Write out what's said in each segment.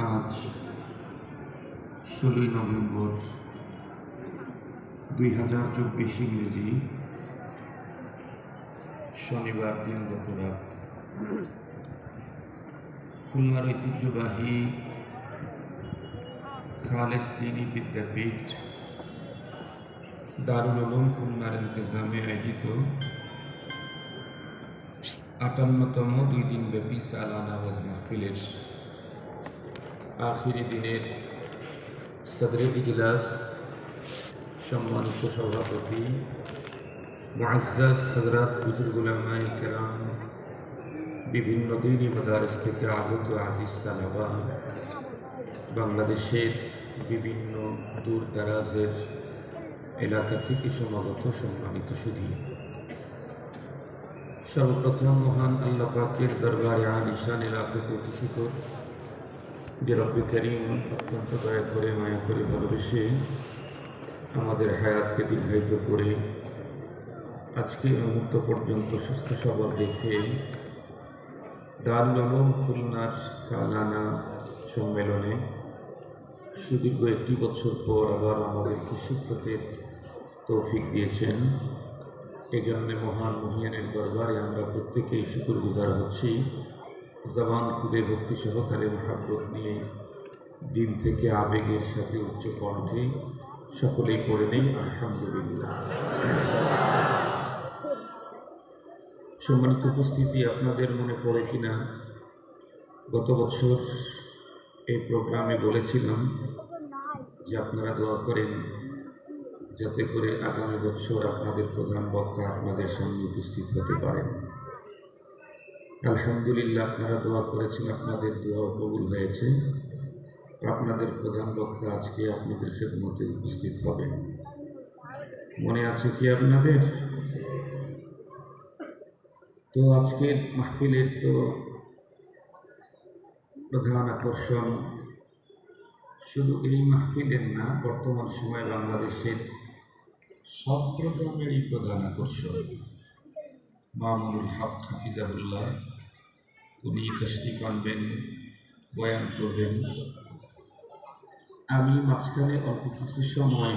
আজ 16 নভেম্বর 2024 ইংরেজি শনিবার দিনগত রাত খুলনার ঐতিহ্যবাহী খালেস দ্বীনি বিদ্যাপীঠ দারুল উলুম খুলনার ইন্তজামে আয়োজিত 58তম 2 দিনব্যাপী সালানা ওয়াজ মাহফিলের আখিরি দিনের সদরে ইজলাস সম্মানিত সভাপতি মুআজ্জাজ হযরত বুজুর্গ উলামায়ে কেরাম, বিভিন্ন দ্বীনি মাদারিস থেকে আগত আজিজ তালাবা, বাংলাদেশের বিভিন্ন দূর দারাজের এলাকা থেকে সমাগত সম্মানিত সুধী, সর্বপ্রথম মহান আল্লাহ পাকের দরবারে আলিশান লাখো কোটি শুকর যে রব্বে করিম অত্যন্ত দয়া করে মায়া করে ভালোবেসে আমাদের হায়াতকে দীর্ঘায়িত করে আজকে মুহূর্ত পর্যন্ত সুস্থ সবল রেখে দারুল উলুম খুলনার সালানা সম্মেলনে সুদীর্ঘ 1 বছর পর আবার আমাদেরকে শিক্ষকের তৌফিক দিয়েছেন। এজন্যে মহান মহিয়ানের দরবারে আমরা প্রত্যেকেই শুকরগুজার হচ্ছি। জবান খুলে ভক্তি সহকারে মহাব্বত নিয়ে দিল থেকে আবেগের সাথে উচ্চ কণ্ঠে সকলেই পড়ে নেই আলহামদুলিল্লাহ। সম্মানিত উপস্থিতি, আপনাদের মনে পড়ে কিনা গত বছর এই প্রোগ্রামে বলেছিলাম যে আপনারা দোয়া করেন যাতে করে আগামী বছর আপনাদের প্রধান বক্তা আপনাদের সামনে উপস্থিত হতে পারেন। আলহামদুলিল্লাহ, আপনারা দোয়া করেছেন, আপনাদের দোয়া কবুল হয়েছে। আপনাদের প্রধান বক্তা আজকে আপনাদের খেদমতে উপস্থিত হবেন। মনে আছে কি আপনাদের? তো আজকের মাহফিলের তো প্রধান আকর্ষণ শুধু এই মাহফিলের না, বর্তমান সময়ে বাংলাদেশের সব প্রোগ্রামেরই প্রধান আকর্ষণ। মামুনুল হক হাফিজাহুল্লাহ উনি তশরিফ আনবেন, বয়ান করবেন। আমি মাঝখানে অল্প কিছু সময়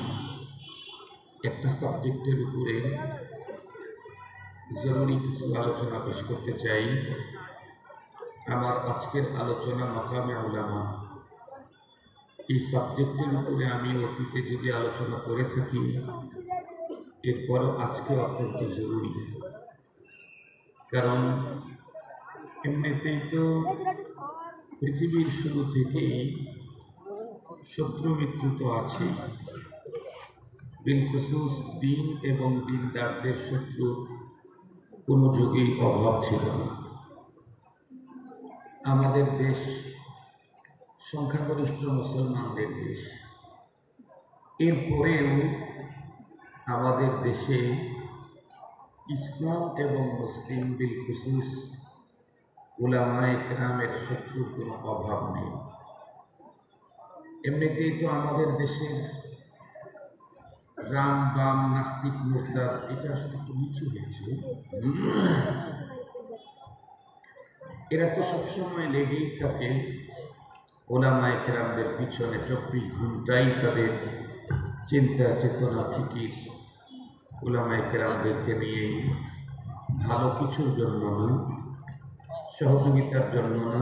একটা সাবজেক্টের উপরে জরুরি কিছু আলোচনা পেশ করতে চাই। আমার আজকের আলোচনা মাকামে উলামা, এই সাবজেক্টের উপরে আমি অতীতে যদি আলোচনা করে থাকি, এরপরও আজকে অত্যন্ত জরুরি। কারণ এমনিতেই তো পৃথিবীর শুরু থেকেই শত্রু মিত্র তো আছে, বিলখুসুস দিন এবং দিনদারদের শত্রুর কোনো যুগেই অভাব ছিল না। আমাদের দেশ সংখ্যাগরিষ্ঠ মুসলমানদের দেশ, এরপরেও আমাদের দেশে ইসলাম এবং মুসলিম বিলখুসুস উলামায়ে কেরামের শত্রুর কোনো অভাব নেই। এমনিতেই তো আমাদের দেশের রাম বাম নাস্তিক মুরতাদ এটা আসলে একটু নিচু হয়েছে। এরা তো সবসময় লেগেই থাকে উলামায়ে কেরামদের পিছনে, 24 ঘন্টাই তাদের চিন্তা চেতনা ফিকির উলামায়ে কেরামদেরকে নিয়ে, ভালো কিছুর জন্য না, সহযোগিতার জন্য না,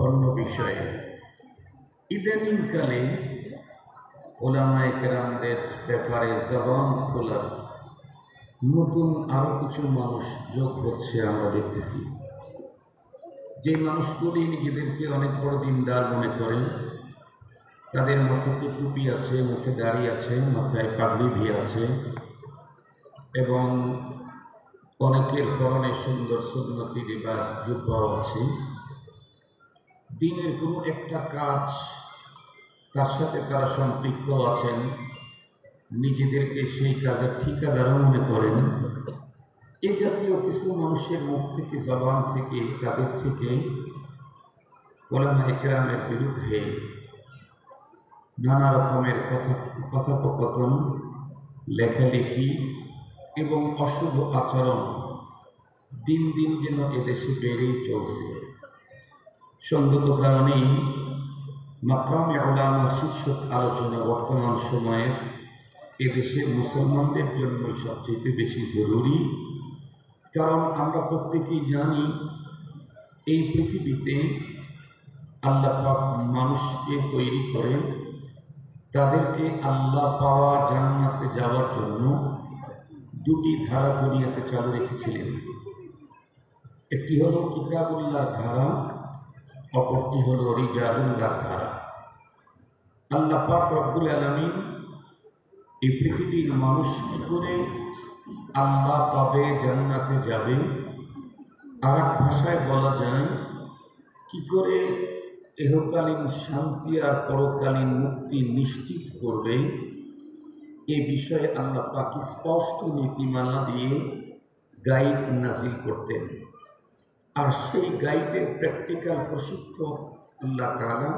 অন্য বিষয়ে। ইদানিংকালে উলামায়ে কেরামদের ব্যাপারে জবান খোলার নতুন আরও কিছু মানুষ যোগ হচ্ছে আমরা দেখতেছি। যে মানুষগুলি নিজেদেরকে অনেক বড় দিনদার মনে করেন, তাদের মাথাতে টুপি আছে, মুখে দাড়ি আছে, মাথায় পাগড়ি ভি আছে এবং অনেকের পরনে সুন্দর সুন্নতি লিবাস জুব্বাও আছে। দিনের কোনো একটা কাজ তার সাথে তারা সম্পৃক্ত আছেন, নিজেদেরকে সেই কাজের ঠিকাদারও মনে করেন। এই জাতীয় কিছু মানুষের মুখ থেকে, জবান থেকে, তাদের থেকে উলামায়ে কেরামের বিরুদ্ধে নানা রকমের কথোপকথন, লেখালেখি এবং অশুভ আচরণ দিন দিন যেন এদেশে বেড়েই চলছে। সঙ্গত কারণেই মাকামে উলামা শীর্ষক আলোচনা বর্তমান সময়ের এদেশের মুসলমানদের জন্য সবচেয়ে বেশি জরুরি। কারণ আমরা প্রত্যেকেই জানি এই পৃথিবীতে আল্লাহ পাক মানুষকে তৈরি করে তাদেরকে আল্লাহ পাওয়া জান্নাতে যাওয়ার জন্য দুটি ধারা দুনিয়াতে চালু রেখেছিলেন। একটি হলো কিতাবুল্লাহর ধারা, অপরটি হলো রিজালুল্লাহর ধারা। আল্লাহ পাক রব্বুল আলামিন এই পৃথিবীর মানুষ কি করে আল্লাহ পাবে, জান্নাতে যাবে, আর এক ভাষায় বলা যায় কি করে ইহকালীন শান্তি আর পরকালীন মুক্তি নিশ্চিত করবে, এ বিষয়ে আল্লাহ পাক স্পষ্ট নীতিমালা দিয়ে গাইড নাজিল করতেন। আর সেই গাইডের প্র্যাকটিক্যাল প্রশিক্ষক আল্লাহ তাআলা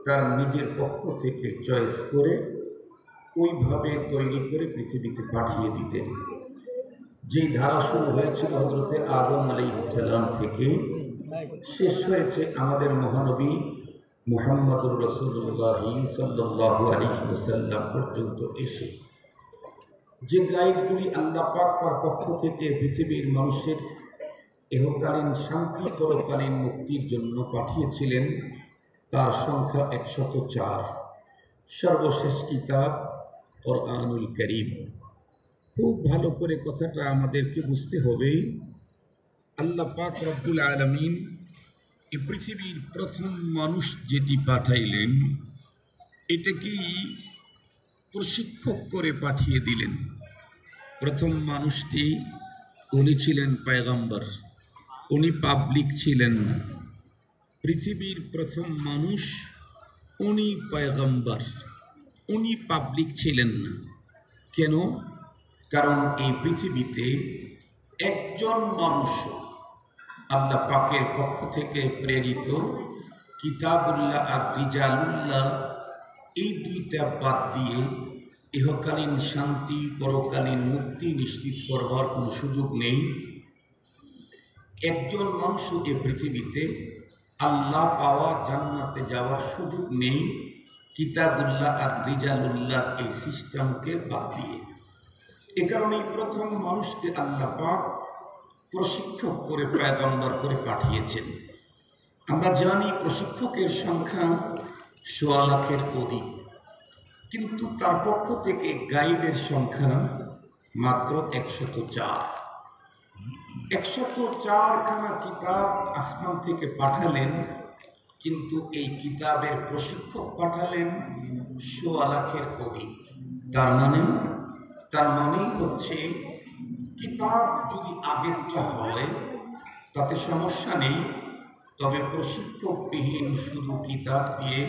তার নিজের পক্ষ থেকে চয়েস করে ওইভাবে তৈরি করে পৃথিবীতে পাঠিয়ে দিতেন। যেই ধারা শুরু হয়েছিল হযরতে আদম আলাইহিস সালাম থেকে, শেষ হয়েছে আমাদের মহানবী মুহাম্মদুর রাসূলুল্লাহ সাল্লাল্লাহু আলাইহি ওয়াসাল্লাম পর্যন্ত এসে যে গাইডগুলি আল্লাহ পাক তার পক্ষ থেকে পৃথিবীর মানুষের ইহকালীন শান্তি পরকালীন মুক্তির জন্য পাঠিয়েছিলেন, তার সংখ্যা 104। সর্বশেষ কিতাব কোরআনুল কারীম। খুব ভালো করে কথাটা আমাদেরকে বুঝতে হবে। আল্লাহ পাক রব্বুল আলামিন এই পৃথিবীর প্রথম মানুষ যেটি পাঠাইলেন, এটাকেই প্রশিক্ষক করে পাঠিয়ে দিলেন। প্রথম মানুষটি উনি ছিলেন পয়গম্বর, উনি পাবলিক ছিলেন না। পৃথিবীর প্রথম মানুষ উনি পয়গম্বর, উনি পাবলিক ছিলেন না। কেন? কারণ এই পৃথিবীতে একজন মানুষ আল্লাহ পাকের পক্ষ থেকে প্রেরিত কিতাবুল্লাহ আর রিজালুল্লাহ, এই দুইটা বাদ দিয়ে ইহকালীন শান্তি পরকালীন মুক্তি নিশ্চিত করবার কোনো সুযোগ নেই। একজন মানুষ এই পৃথিবীতে আল্লাহ পাওয়া জান্নাতে যাওয়ার সুযোগ নেই কিতাবুল্লাহ আর রিজালুল্লাহ এই সিস্টেমকে বাদ দিয়ে। এ কারণেই প্রথম মানুষকে আল্লাহ পাক প্রশিক্ষক করে পয়গম্বর করে পাঠিয়েছেন। আমরা জানি প্রশিক্ষকের সংখ্যা ১৬ লাখের অধিক, কিন্তু তার পক্ষ থেকে গাইডের সংখ্যা মাত্র ১০৪। ১০৪খানা কিতাব আসমান থেকে পাঠালেন, কিন্তু এই কিতাবের প্রশিক্ষক পাঠালেন ১৬ লাখের অধিক। তার মানে হচ্ছে কিতাব যদি আগেরটা হয় তাতে সমস্যা নেই, তবে প্রশিক্ষকবিহীন শুধু কিতাব দিয়ে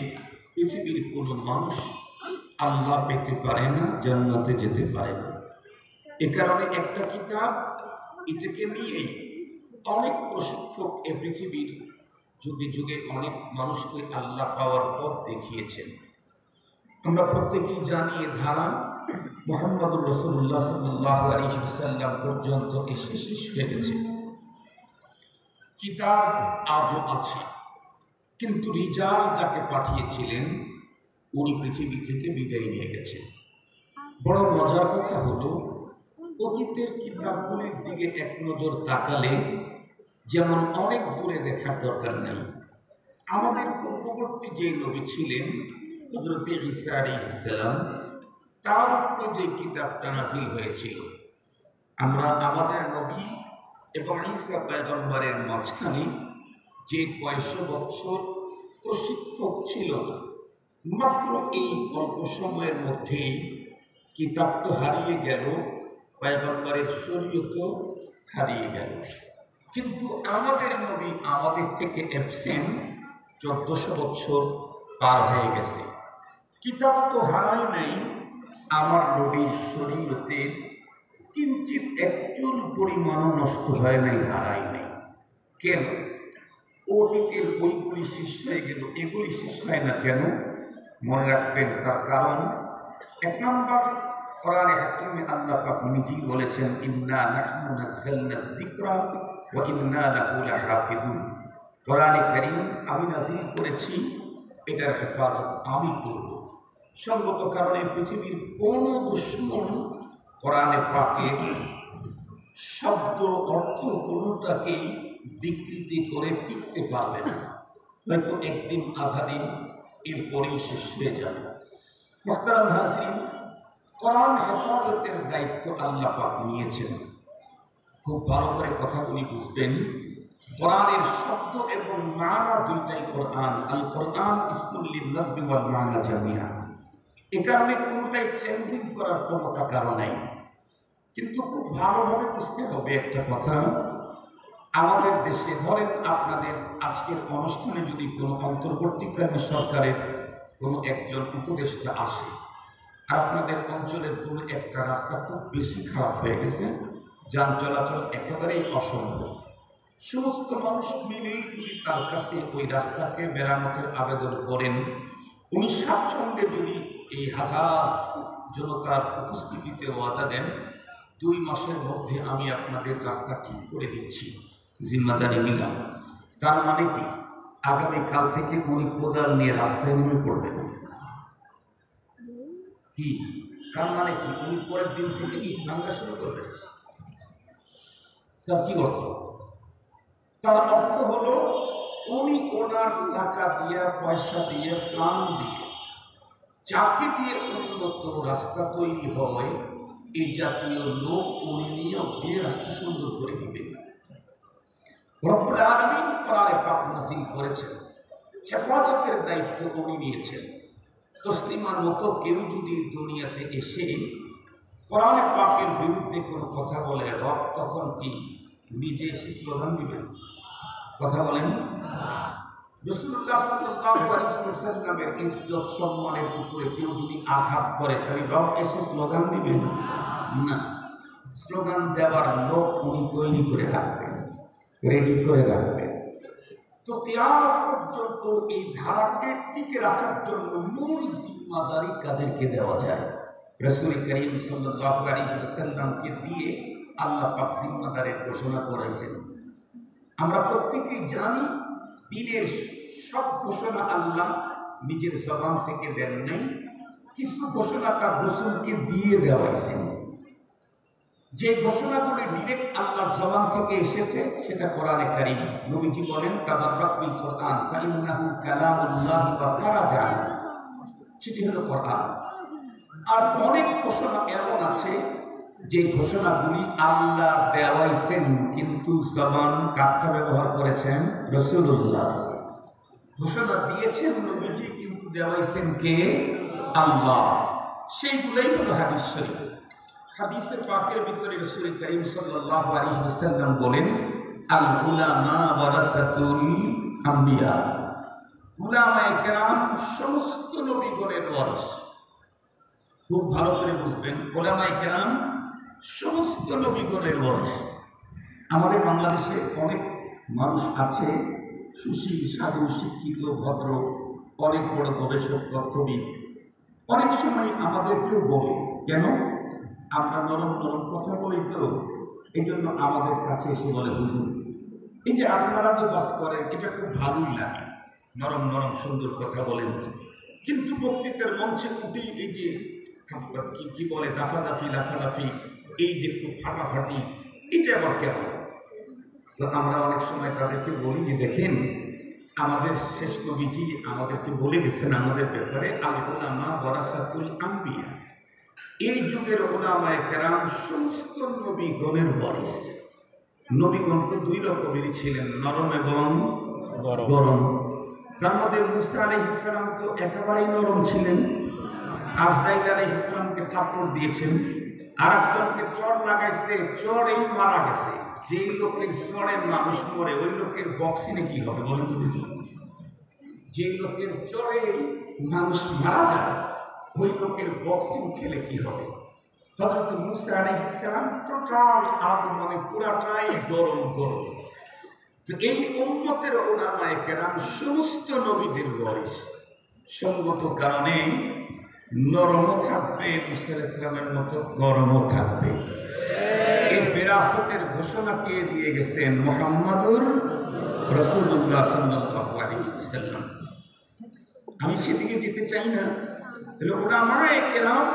পৃথিবীর কোনো মানুষ আল্লাহ পেতে পারে না, জান্নাতে যেতে পারে না। এ কারণে একটা কিতাব, এটাকে নিয়েই অনেক প্রশিক্ষক এ পৃথিবীর যুগে যুগে অনেক মানুষকে আল্লাহ পাওয়ার পথ দেখিয়েছেন। আমরা প্রত্যেকেই জানি এ ধারা মুহাম্মদুর রাসূলুল্লাহ সাল্লাল্লাহু আলাইহি ওয়াসাল্লাম পর্যন্ত এসে শেষ হয়ে গেছে। কিতাব আজও আছে, কিন্তু রিজাল যাকে পাঠিয়েছিলেন উনি পৃথিবী থেকে বিদায় নিয়ে গেছেন। বড় মজার কথা হলো, অতীতের কিতাবগুলির দিকে এক নজর তাকালে যেমন অনেক দূরে দেখার দরকার নাই। আমাদের পূর্ববর্তী যে নবী ছিলেন হযরতে ঈসা আলাইহিস সালাম, তার উপরে যে কিতাবটা নাযিল হয়েছিল, আমরা আমাদের নবী এবং ঈসা পয়গম্বরের মাঝখানে যে কয়েকশো বছর প্রশিক্ষক ছিল না, মাত্র এই অল্প সময়ের মধ্যেই কিতাব তো হারিয়ে গেল, পয়গম্বরের শরীয়তও হারিয়ে গেল। কিন্তু আমাদের নবী আমাদের থেকে অ্যাবসেন্ট 1400 বছর পার হয়ে গেছে। কিতাব তো হারায় নাই, আমার নবীর শরীয়তের কিঞ্চিত একচুল পরিমাণও নষ্ট হয় নাই, হারায় নাই। কেন? অতীতের ওইগুলি শেষ হয়ে গেল, এগুলি শেষ হয় না কেন? মনে রাখবেন তার কারণ। এক নম্বর, কোরআনে হাকিমে আল্লাহ পাক নিজেই বলেছেন, ইন্না নাহনু নাযালনা যিকরা ওয়া ইন্না লাহু লাহাফিজুন। কোরআনে কারীম আমি নাযিল করেছি এটার হেফাজত আমি করব। সঙ্গত কারণে পৃথিবীর কোন দুশ্মন কোরআনে পাকের শব্দ অর্থ কোনোটাকেই বিকৃতি করে টিকতে পারবে না। হয়তো একদিন আধা দিন এরপরেই শেষ হয়ে যাবে। মুহতারাম হাজরিন, কোরআন হেফাজতের দায়িত্ব আল্লাহ পাক নিয়েছেন। খুব ভালো করে কথাগুলি বুঝবেন। কোরআনের শব্দ এবং মানা দুইটাই কোরআন। আল কোরআন ইসমুল লিন-নাবি ওয়াল মানা জামিআ। এ কারণে কোনোটাই চেঞ্জিং করার ক্ষমতা কারো নাই। কিন্তু খুব ভালোভাবে বুঝতে হবে একটা কথা, আমাদের দেশে ধরেন আপনাদের আজকের অনুষ্ঠানে যদি কোনো অন্তর্বর্তীকালীন সরকারের কোনো একজন উপদেষ্টা আসে আর আপনাদের অঞ্চলের কোনো একটা রাস্তা খুব বেশি খারাপ হয়ে গেছে, যান চলাচল একেবারেই অসম্ভব, সমস্ত মানুষ মিলেই যদি তার কাছে ওই রাস্তাকে মেরামতের আবেদন করেন, উনি স্বাচ্ছন্দ্যে যদি এই হাজার জনতার উপস্থিতিতে ওয়াদা দেন 2 মাসের মধ্যে আমি আপনাদের রাস্তা ঠিক করে দিচ্ছি, জিম্মাদারি নিলাম, তার মানে কি আগামীকাল থেকে উনি কোদাল নিয়ে রাস্তায় নেমে পড়বেন? কি তার মানে কি উনি পরের দিন থেকে ইট ভাঙা শুরু করবেন? তার কি অর্থ? তার অর্থ হলো উনি ওনার টাকা দিয়ে, পয়সা দিয়ে, প্রাণ দিয়ে, যাকে দিয়ে উন্নত রাস্তা তৈরি হয় এই জাতীয় লোক উনি নিয়োগ দিয়ে রাস্তা সুন্দর করে দিবেন। রব্বুল আলামিন কোরআনে পাক নাযিল করেছেন, হেফাজতের দায়িত্ব উনি নিয়েছেন। তসলিমার মতো কেউ যদি দুনিয়াতে এসে কোরআনে পাকের বিরুদ্ধে কোনো কথা বলে, রব তখন কি নিজে এসে স্লোগান দিবেন? কথা বলেন। রাসূলুল্লাহ সাল্লাল্লাহু আলাইহি ওয়াসাল্লামের ইজ্জত সম্মানের উপরে কেউ যদি আঘাত করে তাহলে রব এসে স্লোগান দিবেন না। স্লোগান দেওয়ার লোক উনি তৈরি করে রাখবেন, রেডি করে রাখবেন। তো কিয়ামত পর্যন্ত এই ধারাকে টিকে রাখার জন্য মূল জিম্মাদারি কাদেরকে দেওয়া যায়? রাসূল করিম সাল্লাল্লাহু আলাইহি ওয়াসাল্লামকে দিয়ে আল্লাহ পাক জিম্মাদারের ঘোষণা করেছেন। আমরা প্রত্যেকেই জানি দ্বীনের সব ঘোষণা আল্লাহ নিজের জবান থেকে দেন নাই, কিছু ঘোষণা তার রাসূলকে দিয়ে দেওয়াইছেন। যে ঘোষণাগুলি ডিরেক্ট আল্লাহর জবান থেকে এসেছে সেটা কোরআনে কারীম। নবীজি বলেন তাবাররাক বিল কোরআন ফাইন্নাহু কালামুল্লাহি ওয়া ফারাজা, সেটি হলো কোরআন। আর অনেক ঘোষণা এমন আছে যে ঘোষণাগুলি আল্লাহ দেওয়াইছেন কিন্তু জবান কাটটা ব্যবহার করেছেন রাসূলুল্লাহ। ঘোষণা দিয়েছেন নবীজি কিন্তু দেওয়াইছেন কে? আল্লাহ। সেইগুলোই হলো হাদিস শরীফ। হাদিসে পাকের ভিতরে রাসূল করিম সাল্লাল্লাহু আলাইহি ওয়াসাল্লাম বলেন আল উলামা ওয়ারাসাতুল আম্বিয়া। উলামায়ে কেরাম সমস্ত নবীগণের ওয়ারিস। খুব ভালো করে বুঝবেন, উলামায়ে কেরাম সমস্ত নবীগণের ওয়ারিস। আমাদের বাংলাদেশে অনেক মানুষ আছে সুশীল, সাধু, শিক্ষিত, ভদ্র, অনেক বড় গবেষক, তত্ত্ববিদ। অনেক সময় আমাদেরকেও বলে, কেন আমরা নরম নরম কথা বলি, তো এই জন্য আমাদের কাছে এসে বলে হুজুর এই যে আপনারা যে বাস করেন এটা খুব ভালোই লাগে, নরম নরম সুন্দর কথা বলেন, কিন্তু বক্তৃতার মঞ্চে উঠেই এই যে কি বলে দাফাদাফি, লাফালাফি, এই যে খুব ফাটাফাটি, এটা আবার কেমন? তো আমরা অনেক সময় তাদেরকে বলি যে দেখেন আমাদের শেষ নবীজি আমাদেরকে বলে গেছেন আমাদের ব্যাপারে আল উলামা ওয়ারাসাতুল আম্বিয়া। এই যুগের উলামায়ে কেরাম সমস্ত নবীগণের ওয়ারিস। নবীগণ তো 2 রকমেরই ছিলেন, নরম এবং গরম। তার মধ্যে মুসা আলাইহিস সালাম তো একেবারেই নরম ছিলেন, আজরাইল আলাইহিস সালামকে থাপ্পড় দিয়েছেন, আর একজনকে চড় লাগাইছে, চড়েই মারা গেছে। যেই লোকের চড়ে মানুষ মরে ওই লোকের বক্সিনে কি হবে বলেন তো দেখি? যেই লোকের চড়ে মানুষ মারা যায় ওই লোকের বক্সিং খেলে কি হবে? হযরত মুসা আলাইহিস সালাম টোটাল মানে পুরাটাই গরম গরম। তো এই উম্মতের উলামায়ে কেরাম সমস্ত নবীদের ওয়ারিস। সঙ্গত কারণে নরমও থাকবে, মুসা আলাইহিস সালামের মতো গরমও থাকবে। এই বিরাসতের ঘোষণা কে দিয়ে গেছেন? মুহাম্মদুর রাসূলুল্লাহ সাল্লাল্লাহু আলাইহি ওয়াসাল্লাম। আমি সেদিকে যেতে চাই না। তাহলে উলামায়ে কেরাম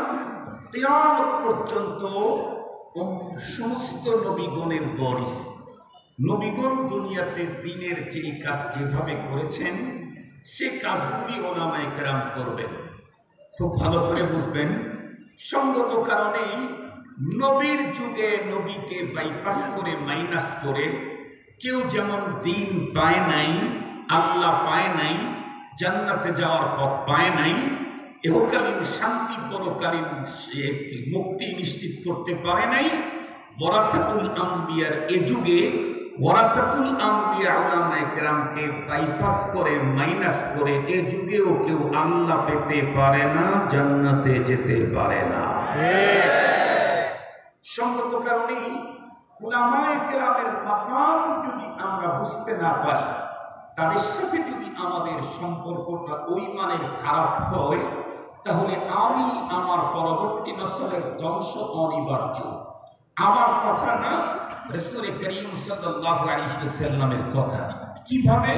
কিয়ামত পর্যন্ত সমস্ত নবীগণের ওয়ারিস। নবীগণ দুনিয়াতে দ্বীনের যেই কাজ যেভাবে করেছেন সে কাজগুলি উলামায়ে কেরাম করবেন। খুব ভালো করে বুঝবেন। সঙ্গত কারণেই নবীর যুগে নবীকে বাইপাস করে মাইনাস করে কেউ যেমন দ্বীন পায় নাই, আল্লাহ পায় নাই, জান্নাতে যাওয়ার পথ পায় নাই, ইহকালীন শান্তি পরকালীন মুক্তি নিশ্চিত করতে পারে নাই, ওয়ারাসাতুল আম্বিয়ার এ যুগে ওয়ারাসাতুল আম্বিয়া উলামায়ে কেরামকে বাইপাস করে মাইনাস করে এ যুগেও কেউ আল্লাহ পেতে পারে না, জান্নাতে যেতে পারে না। সঙ্গত কারণেই উলামায়ে কেরামের মাকাম যদি আমরা বুঝতে না পারি, তাদের সাথে যদি আমাদের সম্পর্কটা ওই মানের খারাপ হয়, তাহলে আমি আমার পরবর্তী নসলের ধ্বংস অনিবার্য। আমার কথা না, রাসূল করিম সাল্লাল্লাহু আলাইহি ওয়াসাল্লামের কথা। কিভাবে?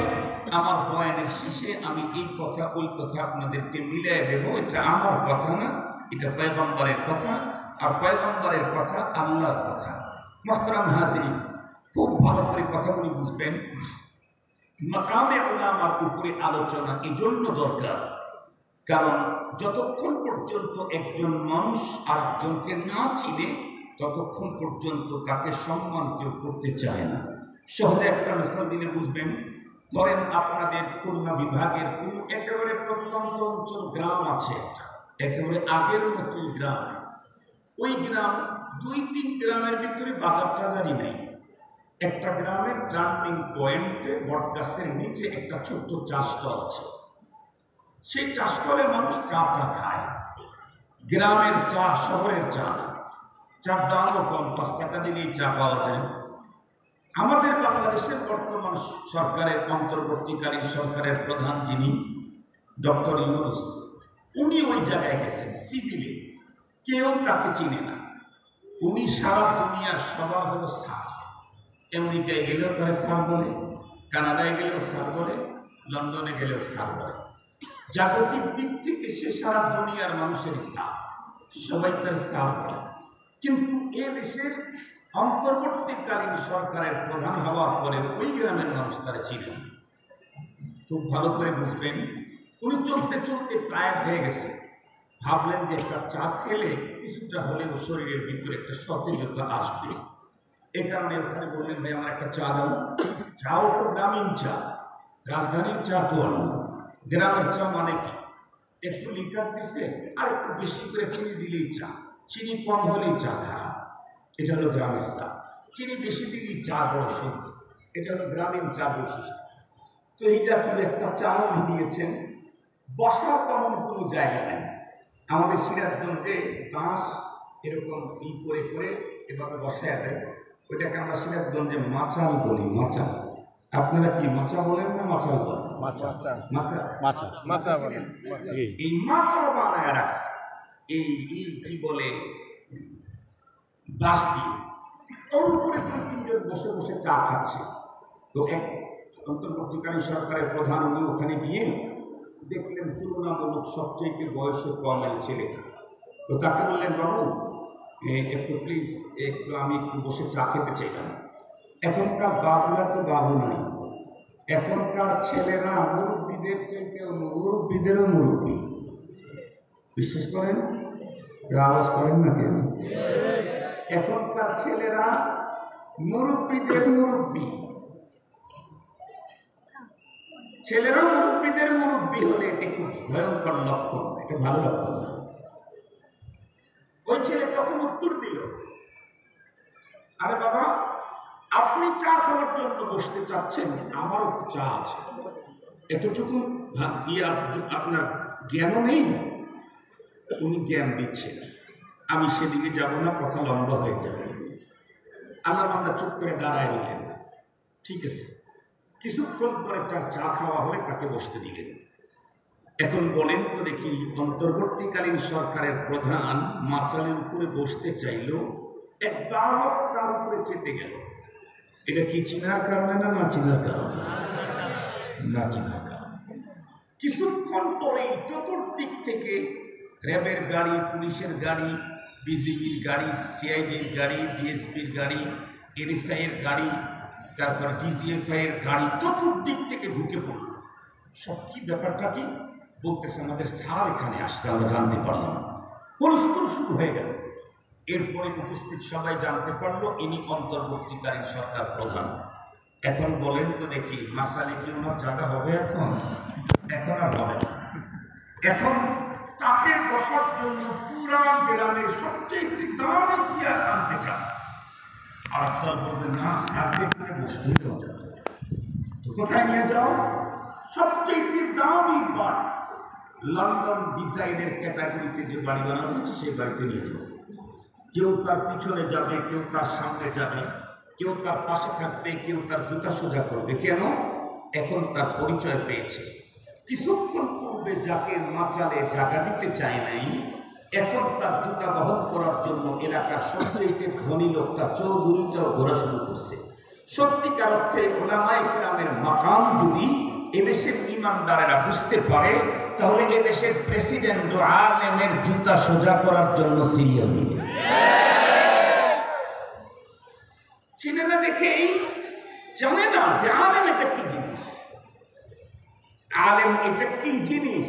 আমার বয়ানের শেষে আমি এই কথা ওই কথা আপনাদেরকে মিলিয়ে দেব। এটা আমার কথা না, এটা পয়গম্বরের কথা, আর পয়গম্বরের কথা আল্লাহর কথা। মুহতারাম হাজিরিন, খুব ভালো করে কথাগুলি বুঝবেন। মাকামে উলামার উপরে আলোচনা এজন্য দরকার, কারণ যতক্ষণ পর্যন্ত একজন মানুষ আরেকজনকে না চিনে ততক্ষণ পর্যন্ত তাকে সম্মান কেউ করতে চায় না। সহজে একটা মিসাল দিলে বুঝবেন। ধরেন আপনাদের খুলনা বিভাগের কোন একেবারে প্রত্যন্ত অঞ্চল গ্রাম আছে, একটা একেবারে আগের মতোই গ্রাম। ওই গ্রাম 2-3 গ্রামের ভিতরে বাজার টাজারই নেই। একটা গ্রামের টার্নিং পয়েন্টে বটগাছের নিচে একটা ছোট্ট চা স্টল আছে। সেই চা স্টলে মানুষ চাটা খায়। গ্রামের চা শহরের চা না, চার দামও কম, 5 টাকা দিলেই চা পাওয়া যায়। আমাদের বাংলাদেশের বর্তমান সরকারের অন্তর্বর্তীকালীন সরকারের প্রধান যিনি ডক্টর ইউনূস, উনি ওই জায়গায় গেছেন সিভিলে, কেউ তাকে চিনে না। উনি সারা দুনিয়ার সবার হলো স্যার। আমেরিকায় গেলেও তারা স্যার বলে, কানাডায় গেলেও স্যার বলে, লন্ডনে গেলেও স্যার বলে। জাগতিক দিক থেকে সে সারা দুনিয়ার মানুষেরই স্যার, সবাই তার স্যার বলে। কিন্তু এ দেশের অন্তর্বর্তীকালীন সরকারের প্রধান হওয়ার পরে ওই গ্রামের মানুষ তারা চিনে না। খুব ভালো করে বুঝবেন। উনি চলতে চলতে টায়ার্ড হয়ে গেছে, ভাবলেন যে একটা চা খেলে কিছুটা হলেও শরীরের ভিতরে একটা সতেজতা আসবে। এ কারণে ওখানে বললেন, ভাই আমার একটা চা দাও। চাও তো গ্রামীণ চা, রাজধানীর চা তো অন্য। গ্রামের চা মানে কি? একটু লিকার দিছে আর একটু বেশি করে চিনি দিলেই চা, চিনি কম হলেই চা খারাপ। এটা হলো গ্রামের চা। চিনি বেশি দিলেই চা বড় সুন্দর। এটা হলো গ্রামীণ চা বৈশিষ্ট্য। তো এইটা তুলে একটা চা উনি দিয়েছেন। বসার তেমন কোনো জায়গা নেই। আমাদের সিরাজগঞ্জে বাঁশ এরকম করে করে এভাবে বসায় দেয়, ওইটাকে আমরা সিরাজগঞ্জে মাচাল বলি। মাচাল, আপনারা কি মাচা বলেন না মাচাল বলেন? এই মাচা বানায় রাখছে এই কি বলে বাঁশ দিয়ে। ওর উপরে 2-3 জন বসে বসে চা খাচ্ছে। তো এক অন্তর্বর্তীকালীন সরকারের প্রধান উনি ওখানে গিয়ে দেখলেন তুলনামূলক সবচেয়ে বয়সে কম এই ছেলেটা। তো তাকে বললেন, বাবু একটু প্লিজ একটু আমি একটু বসে চা খেতে চাইলাম। এখনকার বাবুরা তো বাবু নাই, এখনকার ছেলেরা মুরব্বীদের চাইতেও মুরব্বীদেরও মুরব্বী। বিশ্বাস করেন? আওয়াজ করেন না কেন? এখনকার ছেলেরা মুরব্বীদের মুরব্বী। ছেলেরা মুরব্বীদের মুরব্বী হলে এটি খুব ভয়ঙ্কর লক্ষণ, এটা ভালো লক্ষণ না। ওই ছেলে তখন উত্তর দিল, আরে বাবা, আপনি চা খাওয়ার জন্য বসতে চাচ্ছেন, আমারও চা আছে, এতটুকু আপনার জ্ঞানও নেই। উনি জ্ঞান দিচ্ছেন, আমি সেদিকে যাব না, কথা লম্বা হয়ে যাবে। আল্লাহ বান্দা চুপ করে দাঁড়ায় নিলেন। ঠিক আছে, কিছুক্ষণ পরে চা খাওয়া হলে তাকে বসতে দিলেন। এখন বলেন তো দেখি, অন্তর্বর্তীকালীন সরকারের প্রধান মাচালের উপরে বসতে চাইল, এক বালক তার উপরে চেপে গেল। এটা কি চিনার কারণে না না চিনার কারণে? না চিনার কারণে। কিছুক্ষণ পরেই চতুর্দিক থেকে র্যাবের গাড়ি, পুলিশের গাড়ি, বিজিবির গাড়ি, সিআইডির গাড়ি, ডিএসপির গাড়ি, এনএসআই এর গাড়ি, তারপর ডিজিএফআই এর গাড়ি চতুর্দিক থেকে ঢুকে পড়ল। সব কি ব্যাপারটা কি বলতেছে, আমাদের স্যার এখানে আসতে আমরা জানতে পারলাম। হুলস্থুল শুরু হয়ে গেল। এরপরে উপস্থিত সবাই জানতে পারলো ইনি অন্তর্বর্তীকালীন সরকার প্রধান। এখন বলেন তো দেখি, মাসালে কি ওনার জায়গা হবে? এখন আর হবে না। এখন তাকে বসার জন্য পুরা গ্রামের সবচেয়ে দামি চেয়ার আনতে চান। আর আপনার বলবেন না, স্যারকে এখানে বসতে দেওয়া যাবে, তো কোথায় নিয়ে যাও? সবচেয়ে দামি বাড়ি, লন্ডন ডিজাইনের ক্যাটাগরিতে যে বাড়ি বানানো হয়েছে সেই বাড়িতে নিয়ে যাও। কেউ তার পিছনে যাবে, কেউ তার সামনে যাবে, কেউ তার পাশে থাকবে, কেউ তার জুতা সোজা করবে। কেন? এখন তার পরিচয় পেয়েছে। কিছুক্ষণ পূর্বে যাকে মাচালে জায়গা দিতে চায় নাই, এখন তার জুতা বহন করার জন্য এলাকার সবচেয়ে ধনী লোকটা চৌধুরীটাও ঘোরা শুরু করছে। সত্যিকার অর্থে উলামায়ে কেরামের মাকাম যদি এদেশের ইমানদারেরা বুঝতে পারে, তাহলে এদেশের প্রেসিডেন্ট আলেমের জুতা সোজা করার জন্য সিরিয়াল দিবে। চিনে না দেখেই জানে না যে আলেম এটা কি জিনিস। আলেম এটা কি জিনিস,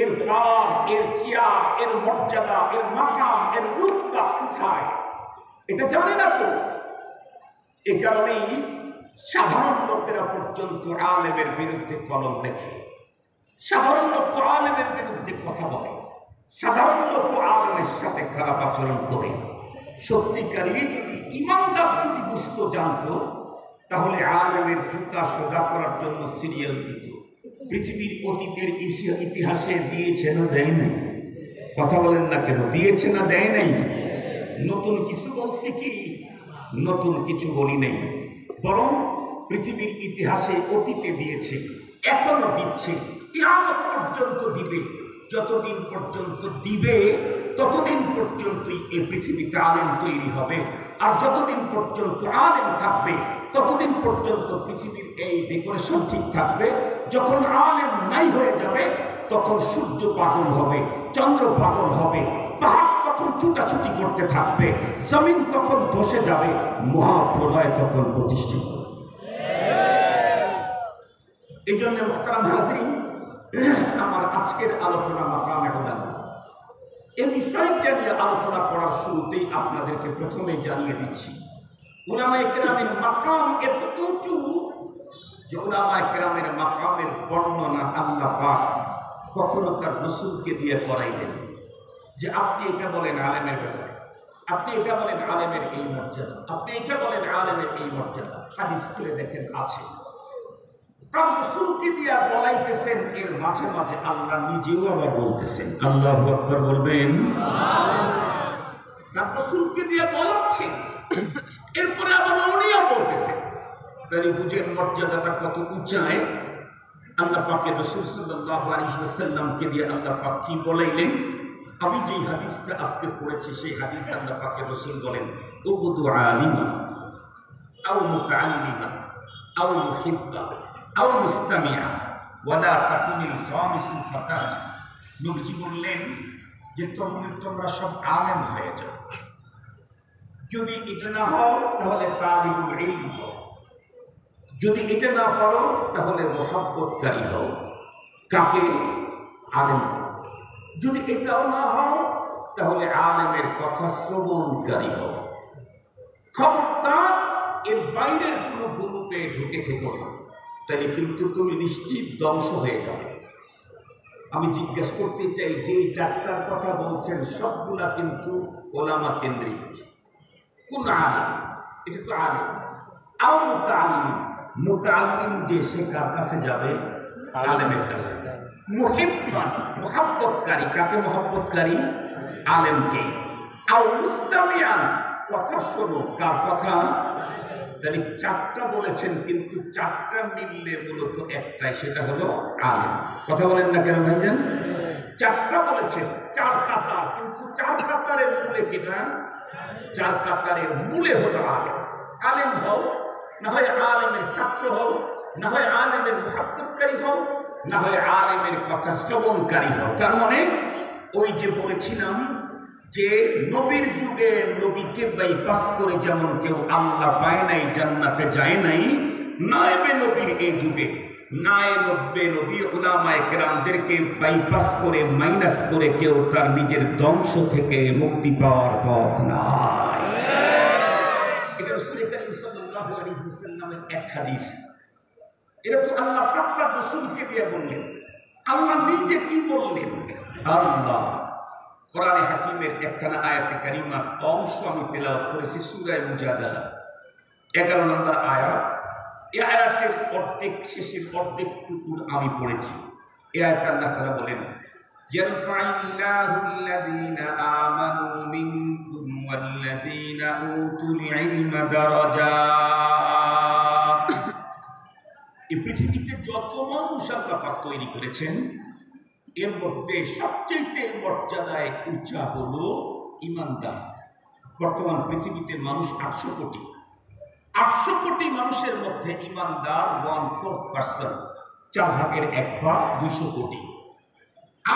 এর কাম, এর চেয়ার, এর মর্যাদা, এর মাকাম, এর রূপটা কোথায়, এটা জানে না তো। এ কারণেই সাধারণ লোকেরা পর্যন্ত আলেমের বিরুদ্ধে কলম লেখে, সাধারণ লোক আলেমের বিরুদ্ধে কথা বলে, সাধারণ লোক আলেমের সাথে খারাপ আচরণ করে। সত্যিকারই যদি ইমানদার যদি বুঝতো, জানতো, তাহলে আলেমের জুতা সোজা করার জন্য সিরিয়াল দিত। পৃথিবীর অতীতের ইতিহাসে দিয়েছে না দেয় নাই? কথা বলেন না কেন? দিয়েছে না দেয় নাই? নতুন কিছু বলছে কি? নতুন কিছু বলি নেই, বরং পৃথিবীর ইতিহাসে অতীতে দিয়েছে, এখনো দিচ্ছে, কিয়ামত পর্যন্ত দিবে। যতদিন পর্যন্ত দিবে ততদিন পর্যন্তই এই পৃথিবীতে আলেম তৈরি হবে। আর যতদিন পর্যন্ত আলেম থাকবে ততদিন পর্যন্ত পৃথিবীর এই ডেকোরেশন ঠিক থাকবে। যখন আলেম নাই হয়ে যাবে তখন সূর্য পাগল হবে, চন্দ্র পাগল হবে, পাহাড় তখন ছুটাছুটি করতে থাকবে, জমিন তখন ধসে যাবে, মহাপ্রলয় তখন প্রতিষ্ঠিত। এই জন্য মুহতারাম হাজরিন, আমার আজকের আলোচনা মাকামে উলামা, এই বিষয়টা নিয়ে আলোচনা করার শুরুতেই আপনাদেরকে প্রথমেই জানিয়ে দিচ্ছি, উলামায়ে কেরামের মাকাম এত উঁচু যে উলামায়ে কেরামের মাকামের বর্ণনা আল্লাহ পাক কখনো তার রাসূলকে দিয়ে করাইলেন যে আপনি এটা বলেন আলেমের ব্যাপারে, আপনি এটা বলেন আলেমের এই মর্যাদা, আপনি এটা বলেন আলেমের এই মর্যাদা। হাদিস করে দেখেন আছে, তার রাসূলকে দিয়ে বলাইতেছেন, এর মাঝে মাঝে আল্লাহ নিজেও আবার বলতেছেন। আল্লাহু আকবার বলবেন। তার রাসূলকে দিয়ে বলাচ্ছেন, এরপরে আবার উনিও বলতেছেন। তাহলে বুঝেন মর্যাদাটা কত উঁচায়। আল্লাহ পাকের রাসূল সাল্লাল্লাহু আলাইহি ওয়াসাল্লামকে দিয়ে আল্লাহ পাক কি বলাইলেন? আমি যেই হাদিসটা আজকে পড়েছি সেই হাদিস আল্লাহ পাকের রাসূল বলেন, উগদু আলিমা আও মুতাআল্লিমা আও মুহিব্বা আও মুস্তামিআ ওয়ালা তাকুনিল খামিসু ফাতানা। নবীজি বললেন যে তোমরা সব আলেম হয়ে যাও, যদি এটা না হও তাহলে তালিবুল ইলম হও, যদি এটা না পারো তাহলে মুহাব্বতকারী হও। কাকে? আলেম। যদি এটাও না হও তাহলে আলেমের কথা শ্রবণকারী হও। খবরদার এর বাইরের কোনো গ্রুপে ঢুকে থেকো না, তাহলে কিন্তু তুমি নিশ্চিত ধ্বংস হয়ে যাবে। আমি জিজ্ঞেস করতে চাই, যে চারটার কথা বলছেন সবগুলা কিন্তু ওলামা কেন্দ্রিক। কোন আলেম? এটা তো আলেম। আও মুতাআল্লিম, মুতাআল্লিম যে সে কার কাছে যাবে? আলেমের কাছে। মুহিব্বান, মুহাব্বতকারী, কাকে মুহাব্বতকারী? আলেমকে। আও মুস্তামিআন, কথা শোনো, কার কথা? তাহলে চারটা বলেছেন, কিন্তু চারটা মিললে মূলত একটাই, সেটা হলো আলেম। কথা বলেন না কেন ভাইজান? চারটা বলেছেন, চার কাতার, কিন্তু চার কাতারের মূলে কেটা? চার কাতারের মূলে হলো আলেম। আলেম হও, না হয় আলেমের ছাত্র হও, না হয় আলেমের মুহাব্বতকারী হও, না হয় আলেমের কথা শ্রবণকারী হও। তার মানে ওই যে বলেছিলাম যে নবীর যুগে নবীকে বাইপাস করে যেমন কেউ আল্লাহ পায় নাই, জান্নাতে যায় নাই, নায়েবে নবীর এই যুগে নায়েবে নবী উলামায়ে কেরামদেরকে বাইপাস করে মাইনাস করে কেউ তার নিজের ধ্বংস থেকে মুক্তি পাওয়ার পথ নাই। এটা রাসূল করিম সাল্লাল্লাহু আলাইহি ওয়াসাল্লামের এক হাদিস। এটা তো আল্লাহ পাক তার রাসূলকে দিয়ে বললেন। আল্লাহ নিজে কি বললেন? আল্লাহ কোরআনে হাকিমের একখানা আয়াতে কারিমার অংশ আমি তেলাওয়াত করেছি, সূরা মুজাদালা 11 নম্বর আয়াত। এই আয়াতের অর্ধেক, শেষের অর্ধেকটুকু আমি পড়েছি। এই আয়াতে আল্লাহ তাআলা বলেন, ইয়ারফাইল্লাহুল্লাযীনা আমানু মিনকুম ওয়াল্লাযীনা উতুল ইলমা দারাজাত। এই পৃথিবীতে যত মানুষ আল্লাহ পাক তৈরি করেছেন, এর মধ্যে সবচেয়ে মর্যাদায় উঁচা হলো ইমানদার। বর্তমান পৃথিবীতে মানুষ 800 কোটি। 800 কোটি মানুষের মধ্যে ইমানদার 1/4%, 4 ভাগের 1 ভাগ, 200 কোটি।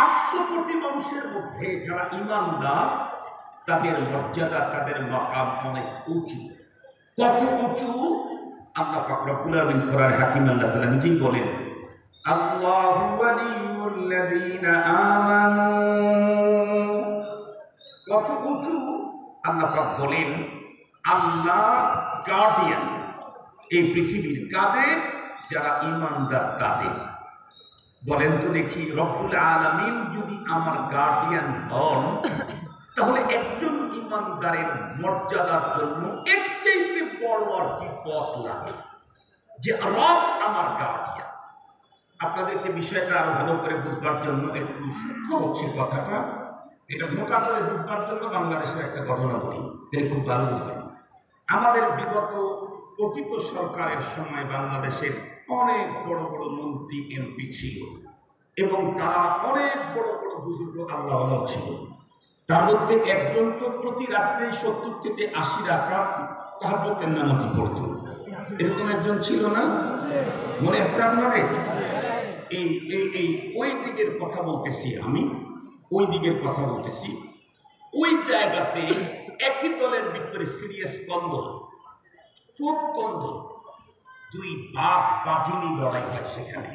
800 কোটি মানুষের মধ্যে যারা ইমানদার, তাদের মর্যাদা, তাদের মাকাম অনেক উঁচু। কত উঁচু? আল্লাহ পাক রব্বুল আলামিন কোরআনে হাকিম আল্লাহ তাআলা নিজেই বলেন, আল্লাহু ওয়ালিয়ুল্লাযীনা আমানু। কত উঁচু? আল্লাহ পাক বলেন, আল্লাহ গার্ডিয়ান এই পৃথিবীর কাদের? যারা ইমানদার তাদের। বলেন তো দেখি, রব্বুল আলামিন যদি আমার গার্ডিয়ান হন, তাহলে একজন ইমানদারের মর্যাদার জন্য এর চাইতে বড় আর কি পথ লাগে যে রব আমার গার্ডিয়ান। আপনাদেরকে বিষয়টা আরো ভালো করে বুঝবার জন্য একটু সূক্ষ্ম হচ্ছে কথাটা, এটা মোটা করে বুঝবার জন্য বাংলাদেশের একটা ঘটনা বলি, তিনি খুব ভালো বুঝবেন। আমাদের বিগত অতীত সরকারের সময় বাংলাদেশের অনেক বড় বড় মন্ত্রী এমপি ছিল এবং তারা অনেক বড় বড় বুজুর্গ আল্লাহওয়ালা ছিল। তার মধ্যে একজন তো প্রতি রাত্রে 70 থেকে 80 রাকাত তাহাজ্জুদের নামাজ পড়ত। এরকম একজন ছিল না? মনে আছে আপনাদের? ওই দিকের কথা বলতেছি আমি, ওই দিকের কথা বলতেছি। ওই জায়গাতে একই দলের ভিতরে সিরিয়াস কন্দল, খুব কন্দল, 2 বাঘ বাঘিনী লড়াই হয় সেখানে,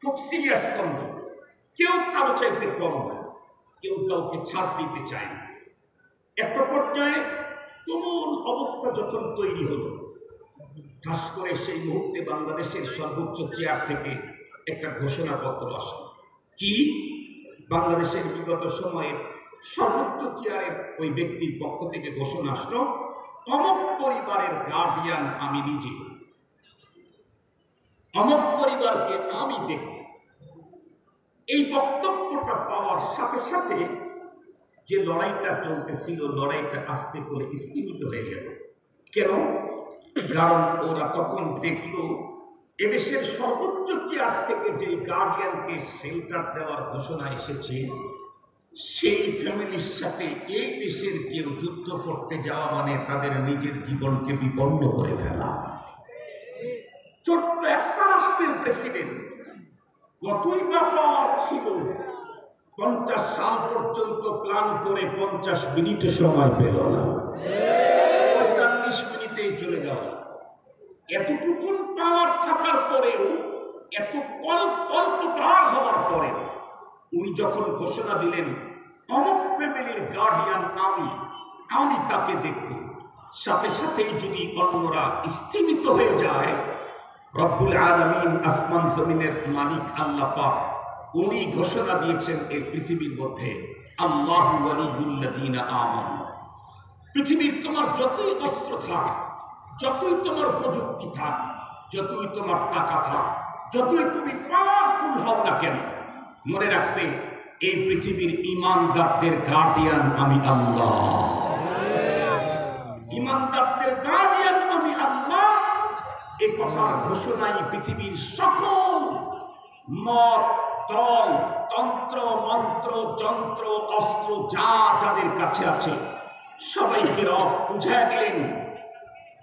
খুব সিরিয়াস কন্দল। কেউ কারো চাইতে কম হয়, কেউ কাউকে ছাড় দিতে চায় না। একটা পর্যায়ে তুমুল অবস্থা যখন তৈরি হলো, খাস করে সেই মুহূর্তে বাংলাদেশের সর্বোচ্চ চেয়ার থেকে একটা ঘোষণাপত্র আসলো। কি? বাংলাদেশের বিগত সময়ে সর্বোচ্চ চেয়ারের ওই ব্যক্তির পক্ষ থেকে ঘোষণা আসলো, অমক পরিবারের গার্ডিয়ান আমি নিজে, অমক পরিবারকে আমি দেখব। এই বক্তব্যটা পাওয়ার সাথে সাথে যে লড়াইটা চলতেছিল, লড়াইটা আস্তে করে স্থগিত হয়ে গেল। কেন? কারণ ওরা তখন দেখলো এদেশের সর্বোচ্চ চেয়ার থেকে যে গার্ডিয়ানকে শেল্টার দেওয়ার ঘোষণা এসেছে, সেই ফ্যামিলির সাথে এই দেশের কেউ যুদ্ধ করতে যাওয়া মানে তাদের নিজের জীবনকে বিপন্ন করে ফেলা। ছোট্ট একটা রাষ্ট্রের প্রেসিডেন্ট কতই বা পাওয়ার ছিল, 50 সাল পর্যন্ত প্ল্যান করে 50 মিনিটে সময় পেল না, 45 মিনিটেই চলে যাওয়া। এতটুকু পাওয়ার থাকার পরেও, এত অল্প পাওয়ার হওয়ার পরে উনি যখন ঘোষণা দিলেন অমুক ফ্যামিলির গার্ডিয়ান আমি তাকে দেখব, সাথে সাথেই যদি অন্যরা স্থিমিত হয়ে যায়, রব্বুল আলামিন আসমান জমিনের মালিক আল্লাহ পাক উনি ঘোষণা দিয়েছেন এই পৃথিবীর মধ্যে, আল্লাহু ওয়ালিয়ুল্লাযীনা আমানু। পৃথিবীর তোমার যতই অস্ত্র থাক, যতই তোমার প্রযুক্তি থাক, যতই তোমার টাকা থাক, যতই তুমি পাওয়ারফুল হও না কেন, মনে রাখবে এই পৃথিবীর ইমানদারদের গার্ডিয়ান আমি আল্লাহ। ইমানদারদের গার্ডিয়ান আমি আল্লাহ। এই কথার ঘোষণাই পৃথিবীর সকল মত, দল, তন্ত্র, মন্ত্র, যন্ত্র, অস্ত্র যা যাদের কাছে আছে সবাইকে রব বুঝায় দিলেন,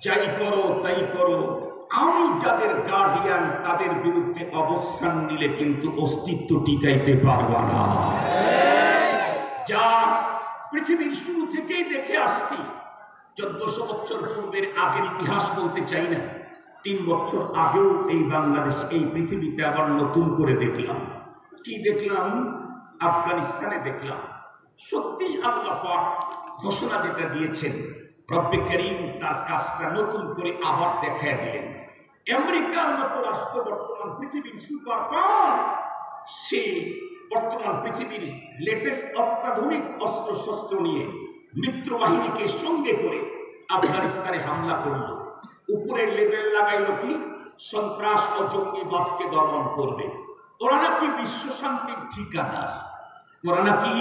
যাই করো তাই করো, আমি যাদের গার্ডিয়ান তাদের বিরুদ্ধে অবস্থান নিলে কিন্তু অস্তিত্ব টিকাইতে পারবা না। যা পৃথিবীর শুরু থেকেই দেখে আসছি, 1400 বছর পূর্বের আগের ইতিহাস বলতে চাই না, 3 বছর আগেও এই বাংলাদেশ, এই পৃথিবীতে আবার নতুন করে দেখলাম। কি দেখলাম? আফগানিস্তানে দেখলাম। সত্যি আল্লাহ পাক ঘোষণা যেটা দিয়েছেন, রব্বে করিম তার কাজটা নতুন করে আবার দেখায় দিলেন। আমেরিকার মতো রাষ্ট্র বর্তমান পৃথিবীর সুপার পাওয়ার, সে বর্তমান পৃথিবীর লেটেস্ট অত্যাধুনিক অস্ত্র শস্ত্র নিয়ে মিত্র বাহিনীকে সঙ্গে করে আফগানিস্তানে হামলা করল। উপরের লেভেল লাগাইল কি? সন্ত্রাস ও জঙ্গিবাদকে দমন করবে। ওরা নাকি বিশ্ব শান্তির ঠিকাদার, ওরা নাকি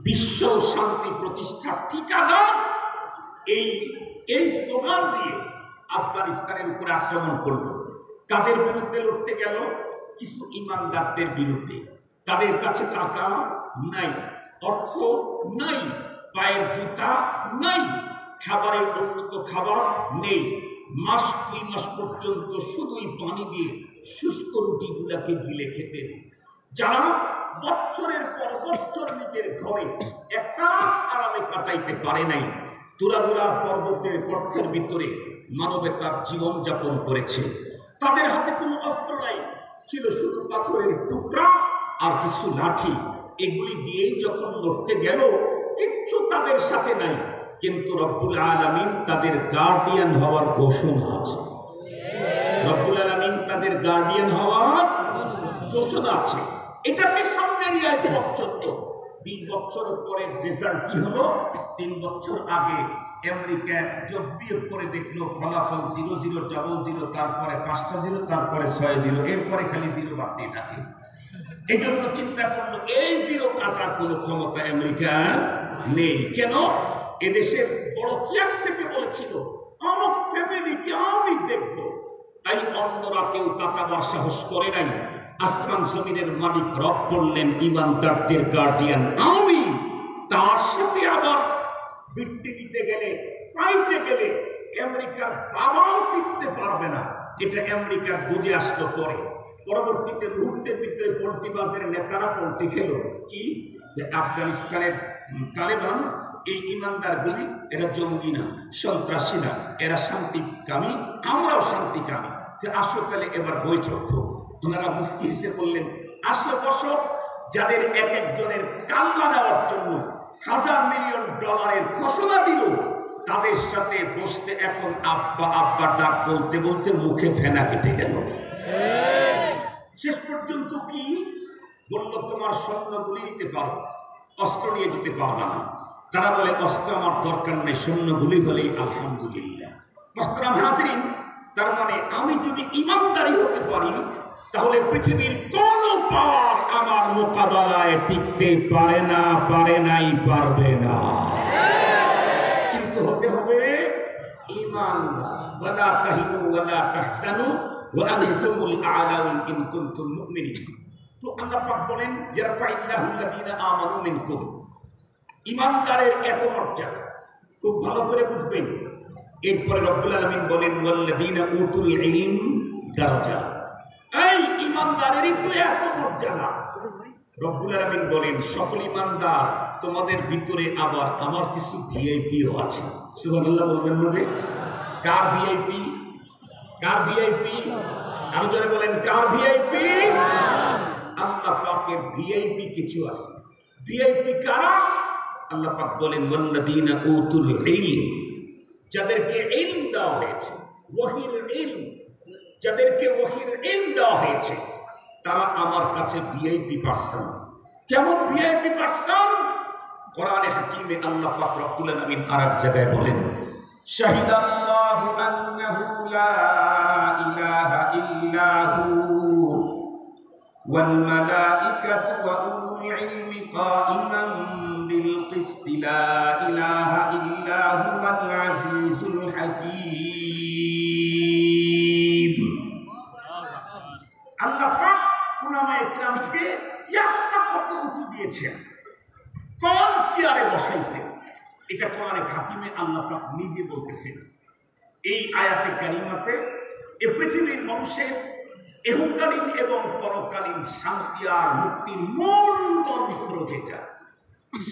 বিশ্ব শান্তি প্রতিষ্ঠার ঠিকাদার। এই স্লোগান দিয়ে আফগানিস্তানের উপরে আক্রমণ করলো। কাদের বিরুদ্ধে লড়তে গেল? কিছু ইমানদারদের বিরুদ্ধে। তাদের কাছে টাকা নাই, অর্থ নাই, পায়ের জুতা নাই, খাবারের উন্নত খাবার নেই। মাস 2 মাস পর্যন্ত শুধুই পানি দিয়ে শুষ্ক রুটিগুলাকে গিলে খেতেন। যারা বছরের পর বছর নিজের ঘরে একটা রাত আরামে কাটাইতে পারে নাই, তুরাগুড়া পর্বতের গর্তের ভিতরে মানবতার জীবন যাপন করেছে। তাদের হাতে কোনো অস্ত্র নাই, ছিল শুধু পাথরের টুকরা আর কিছু লাঠি। এগুলি দিয়েই যখন লড়তে গেল, কিচ্ছু তাদের সাথে নাই, কিন্তু রব্বুল আলামিন তাদের গার্ডিয়ান হওয়ার ঘোষণা আছে। রব্বুল আলামিন তাদের গার্ডিয়ান হওয়ার ঘোষণা আছে। এটাকে সামনে নিয়ে পর্যন্ত 20 বছর পরে রেজাল্ট কি হলো? 3 বছর আগে আমেরিকা যোগ বিয়োগ করে দেখলো ফলাফল 0000, তারপরে 5টা 0, তারপরে 6 0, এরপরে খালি 0 বাড়তে থাকে। এই জন্য চিন্তা করলো এই 0 কাটার কোনো ক্ষমতা আমেরিকার নেই। কেন? এদেশের বড় চেয়ার থেকে বলেছিল অমুক ফ্যামিলিকে আমি দেখবো, তাই অন্যরা কেউ তাকাবার সাহস করে নাই। আসমান জমিনের মালিক রব বললেন ইমানদারদের গার্ডিয়ান আমি। তার সাথে আবার বিট্টি দিতে গেলে, ফাইটে গেলে আমেরিকার বাবাও টিকতে পারবে না। এটা আমেরিকার বুঝে আসলো পরে। পরবর্তীতে মুহূর্তের ভিতরে পল্টিবাজের নেতারা পল্টি খেল কি? আফগানিস্তানের তালেবান এই ইমানদারগুলি এরা জঙ্গি না, সন্ত্রাসী না, এরা শান্তিকামী, আমরাও শান্তিকামী। আসো তাহলে এবার বৈঠক হোক। ওনারা মুস্কি হিসেবে বললেন আসো বসো। যাদের এক একজনের কাল্লা দেওয়ার জন্য $1,000 মিলিয়ন ঘোষণা দিল, তাদের সাথে বসতে এখন আব্বা আব্বা ডাক বলতে বলতে মুখে ফেনা কেটে গেল। শেষ পর্যন্ত কি বলল? তোমার সৈন্যগুলি নিতে পারো, অস্ত্র নিয়ে যেতে পারবা না। তারা বলে অস্ত্র আমার দরকার নেই, সৈন্যগুলি হলেই আলহামদুলিল্লাহ। মোহতারাম হাজিরিন, তার মানে আমি যদি ইমানদারি হতে পারি, তাহলে পৃথিবীর কোন পাওয়ার আমার মোকাবেলায় টিকতে পারে না, পারে নাই, পারবে না। কিন্তু হতে হবে ইমানদার। ওয়ালা তাহিনু ওয়ালা তাহজানু ওয়া আনতুমুল আ'লাউন ইন কুনতুম মুমিনিন। তো আল্লাহ পাক বলেন ইয়ারফাইল্লাহুল্লাযীনা আমানু মিনকুম। ইমানদারের এত মর্যাদা খুব ভালো করে বুঝবেন। এরপরে রব্বুল আলামিন বলেন ওয়াল্লাযীনা উতুল ইলম দারাজাত। এই ইমানদারেরই তো এত মর্যাদা। রব্বুল আলামিন বলেন সকল ইমানদার তোমাদের ভিতরে আবার আমার কিছু ভিআইপিও আছে। সুবহানাল্লাহ বলবেন না যে? কার ভিআইপি? কার ভিআইপি? আরো জোরে বলেন কার ভিআইপি? আল্লাহ পাকের ভিআইপি কিছু আছে। ভিআইপি কারা? আল্লাহ পাক বলেন ওয়াল্লাযীনা উতুল ইলম, যাদেরকে ইলম দেওয়া হয়েছে, ওহীর ইলম, যাদেরকে ওহীর ইলম দেওয়া হয়েছে, তারা আমার কাছে ভিআইপি পার্সন। কেমন ভিআইপি পার্সন? কোরআনে হাকিমে আল্লাহ পাক রব্বুল আলামিন আরেক জায়গায় বলেন শাহিদাল্লাহু আন্নাহু লা ইলাহা ইল্লা হু ওয়াল মালাইকাতু ওয়া উলুল ইলমি কাইমান বিল কিসতি লা ইলাহা ইল্লা হুয়াল আজিজুল হাকীম। আল্লাহ পাক উলামায়ে কিরামকে চেয়ারটা কত উঁচু দিয়েছেন, কোন চেয়ারে বসাইছেন, এটা কোরআনে হাকিমে আল্লাহ পাক নিজে বলতেছেন। এই আয়াতে কারিমাতে এ পৃথিবীর মানুষের ইহকালীন এবং পরকালীন শান্তি আর মুক্তির মূল মন্ত্র যেটা,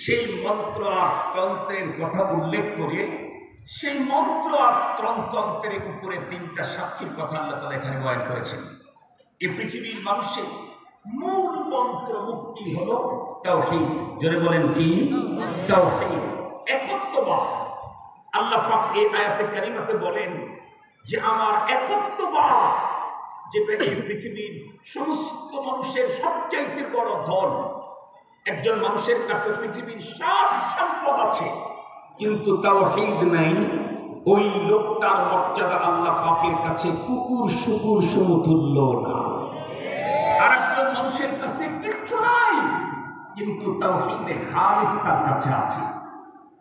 সেই মন্ত্র আর তন্ত্রের কথা উল্লেখ করে সেই মন্ত্র আর তন্ত্রের উপরে তিনটা সাক্ষীর কথা আল্লাহ তাআলা এখানে বয়ান করেছেন। এই পৃথিবীর মানুষের মূল মন্ত্র মুক্তি হলো তাওহীদ। জোরে বলেন কি? তাওহীদ, একত্ববাদ। আল্লাহ পাক এই আয়াতে কারিমাতে বলেন যে আমার একত্ববাদ, যেটা এই পৃথিবীর সমস্ত মানুষের সবচাইতে বড় ধন। একজন মানুষের কাছে পৃথিবীর সব সম্পদ আছে, কিন্তু তাওহীদ নাই, ওই লোকটার মর্যাদা আল্লাহ পাকের কাছে কুকুর শুকুর সমতুল্য না। আর একজন মানুষের কাছে কিচ্ছু নাই, কিন্তু তাওহীদে খালিস তার কাছে আছে,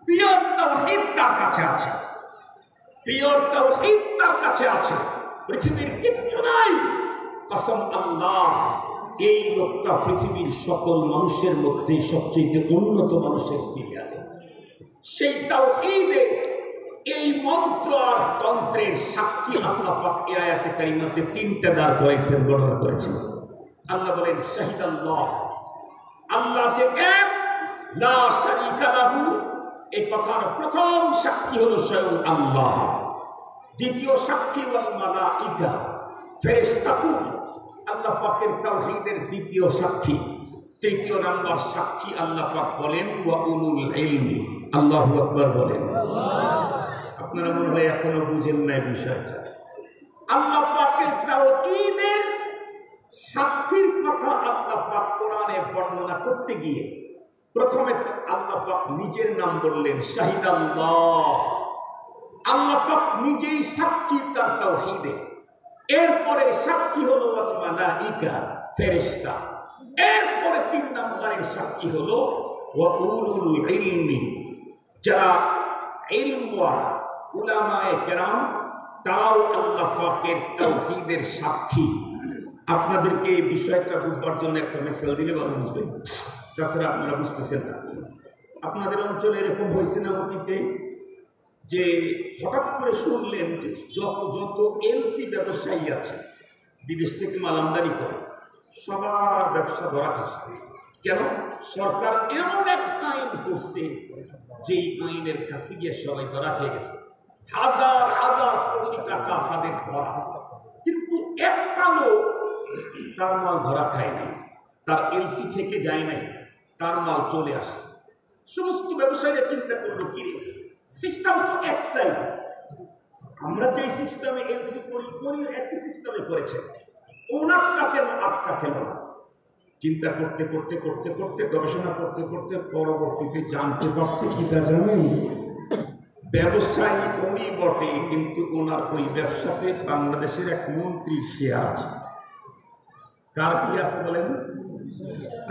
পিওর তাওহীদ তার কাছে আছে, পিওর তাওহীদ তার কাছে আছে। পৃথিবীর কিচ্ছু নাই, কসম আল্লাহ, এই লোকটা পৃথিবীর সকল মানুষের মধ্যে সবচেয়ে উন্নত মানুষের সিরিয়ালে। সেই তাওহীদের এই মন্ত্র আর তন্ত্রের সাক্ষী আল্লাহ পাক এই আয়াতে কারিমাতে তিনটা দাঁড় করাইছেন, বর্ণনা করেছেন। আল্লাহ বলেন শাহিদাল্লাহ, আল্লাহ যে এক, লা শারীকা লাহু, এই কথার প্রথম সাক্ষী হলো স্বয়ং আল্লাহ। দ্বিতীয় সাক্ষী ওয়াল মালাইকা, ফেরেশতাকুল আল্লাহ পাকের তাওহীদের দ্বিতীয় সাক্ষী। তৃতীয় নাম্বার সাক্ষী আল্লাহ পাক বলেন ওয়া উলুল ইলমি। আল্লাহু আকবার বলেন। আপনারা মনে হয় এখনো বুঝেন না বিষয়টা। আল্লাহ পাকের তাওহীদের সাক্ষীর কথা আল্লাহ পাক কোরআনে বর্ণনা করতে গিয়ে প্রথমে আল্লাহ পাক নিজের নাম বললেন শাহিদাল্লাহ। আল্লাহ পাক নিজেই সাক্ষী তার তাওহীদের। এরপরে সাক্ষী হলো ওয়াল মালাইকা, ফেরেশতা। এরপরে তিন নম্বরের সাক্ষী হলো ওয়া উলুল ইলমি, যারা ইলমওয়ালা উলামায়ে কেরাম, তারাও আল্লাহ পাকের তাওহীদের সাক্ষী। আপনাদেরকে এই বিষয়টা বুঝবার জন্য একটা মিসাল দিলে ভালো বুঝবেন, তাছাড়া আপনারা বুঝতেছেন না। আপনাদের অঞ্চলে এরকম হয়েছে না অতীতে যে হঠাৎ করে শুনলেন যে যত এলসি ব্যবসায়ী আছে বিদেশ থেকে মাল আমদানি করে, সবার ব্যবসা ধরা খাচ্ছে। কেন? সরকার এমন এক আইন করছে যে আইনের কাছে গিয়ে সবাই ধরা খেয়ে গেছে। হাজার হাজার কোটি টাকা তাদের ধরা, কিন্তু একটা লোক তার মাল ধরা খায় নাই, তার এলসি থেকে যায় নাই, তার মাল চলে আসছে। সমস্ত ব্যবসায়ীরা চিন্তা করলো, কিরে সিস্টেম তো একটাই, আমরা যে সিস্টেমে এলসি করি একই সিস্টেমে করেছে, ওনারটা কেন আটকা খেল না? চিন্তা করতে করতে করতে করতে গবেষণা করতে করতে পরবর্তীতে জানতে পারছে কি তা জানেন? ব্যবসায়ী উনি বটে, কিন্তু ওনার ওই ব্যবসাতে বাংলাদেশের এক মন্ত্রীর শেয়ার আছে। কার কি আছে বলেন?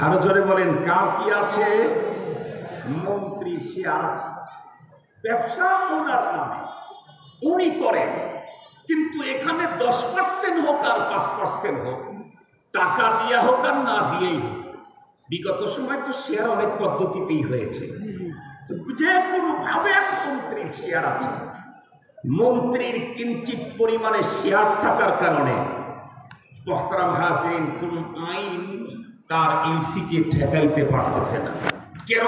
আরো জোরে বলেন, কার কি আছে? মন্ত্রীর শেয়ার আছে। ব্যবসা ওনার নামে, উনি করেন, কিন্তু এখানে 10% হোক আর 5% হোক, টাকা দিয়া হোক আর না দিয়েই হোক। বিগত সময় তো শেয়ার অনেক পদ্ধতিতেই হয়েছে, যে কোনো ভাবে এক মন্ত্রীর শেয়ার আছে। মন্ত্রীর কিঞ্চিত পরিমাণে শেয়ার থাকার কারণে মোহতারাম হাজরিন, কোন আইন তার এলসিকে ঠেকাইতে পারতেছে না। কেন?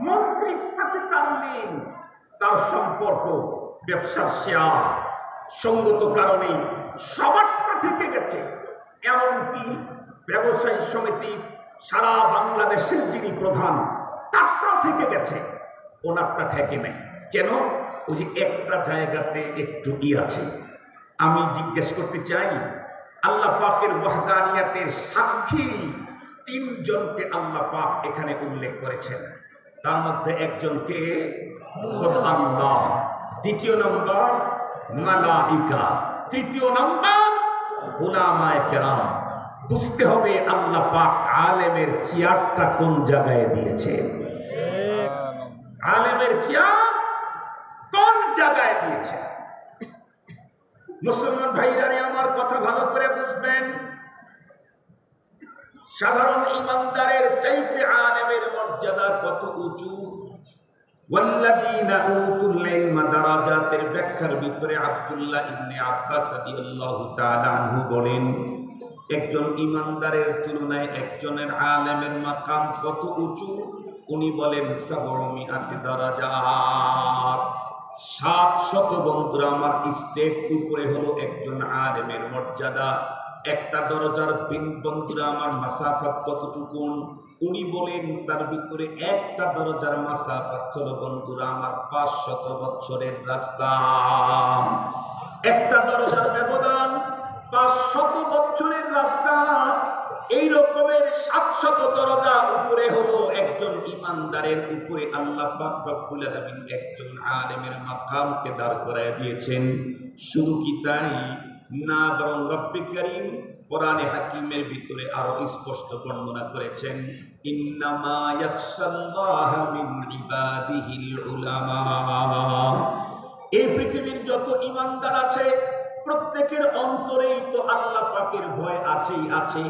মন্ত্রীর সাথে তার লিঙ্ক, তার সম্পর্ক, ব্যবসার শেয়ার, সঙ্গত কারণে সবারটা থেকে গেছে। এমনকি ব্যবসায়ী সমিতির সারা বাংলাদেশের যিনি প্রধান, তারটাও থেকে গেছে, ওনারটা ঠেকে নেই। কেন? ওই যে একটা জায়গাতে একটু আছে। আমি জিজ্ঞেস করতে চাই, আল্লাহ পাকের ওয়াহদানিয়াতের সাক্ষী তিনজনকে আল্লাহ পাক এখানে উল্লেখ করেছেন। তার মধ্যে একজনকে আল্লাহ, দ্বিতীয় নম্বর মালাইকা, তৃতীয় নম্বর উলামায়ে কেরাম। বুঝতে হবে আল্লাহ পাক আলেমের চেয়ারটা কোন জায়গায় দিয়েছেন, আলেমের চেয়ার কোন জায়গায় দিয়েছেন। মুসলমান ভাইরা আমার কথা ভালো করে বুঝবেন। সাধারণ ইমানদারের চাইতে আলেমের মর্যাদা কত উঁচু। ওয়াল্লাযীনা উতুল ইলমা দারাজাতের ব্যাখ্যার ভিতরে আব্দুল্লাহ ইবনে আব্বাস রাদিয়াল্লাহু তাআলা আনহু বলেন, একজন ইমানদারের তুলনায় একজনের আলেমের মাকাম কত উঁচু? উনি বলেন ৭০০ দারাজাত, ৭০০ বন্ধুরা আমার স্টেট উপরে হলো একজন আলেমের মর্যাদা। একটা দরজার বন্ধুরা আমার মাসাফাত কতটুকুন? উনি বলেন তার ভিতরে একটা দরজার মাসাফাত হলো বন্ধুরা আমার ৫০০ বছরের রাস্তা। একটা দরজার ব্যবধান ৫০০ বছরের রাস্তা। এই রকমের ৭০০ দরজা উপরে হলো একজন ইমানদারের উপরে আল্লাহ পাক রব্বুল আলামিন একজন আলেমের মাকামকে দাঁড় করায় দিয়েছেন। শুধু কি তাই না, বরং রব্বে কারীম কোরআনে হাকিমের ভিতরে আরো স্পষ্ট বর্ণনা করেছেন, ইন্নামা ইয়াখশাল্লাহা মিন ইবাদিহিল উলামা। এই পৃথিবীর যত ইমানদার আছে প্রত্যেকের অন্তরেই তো আল্লাহ পাকের ভয় আছেই আছে।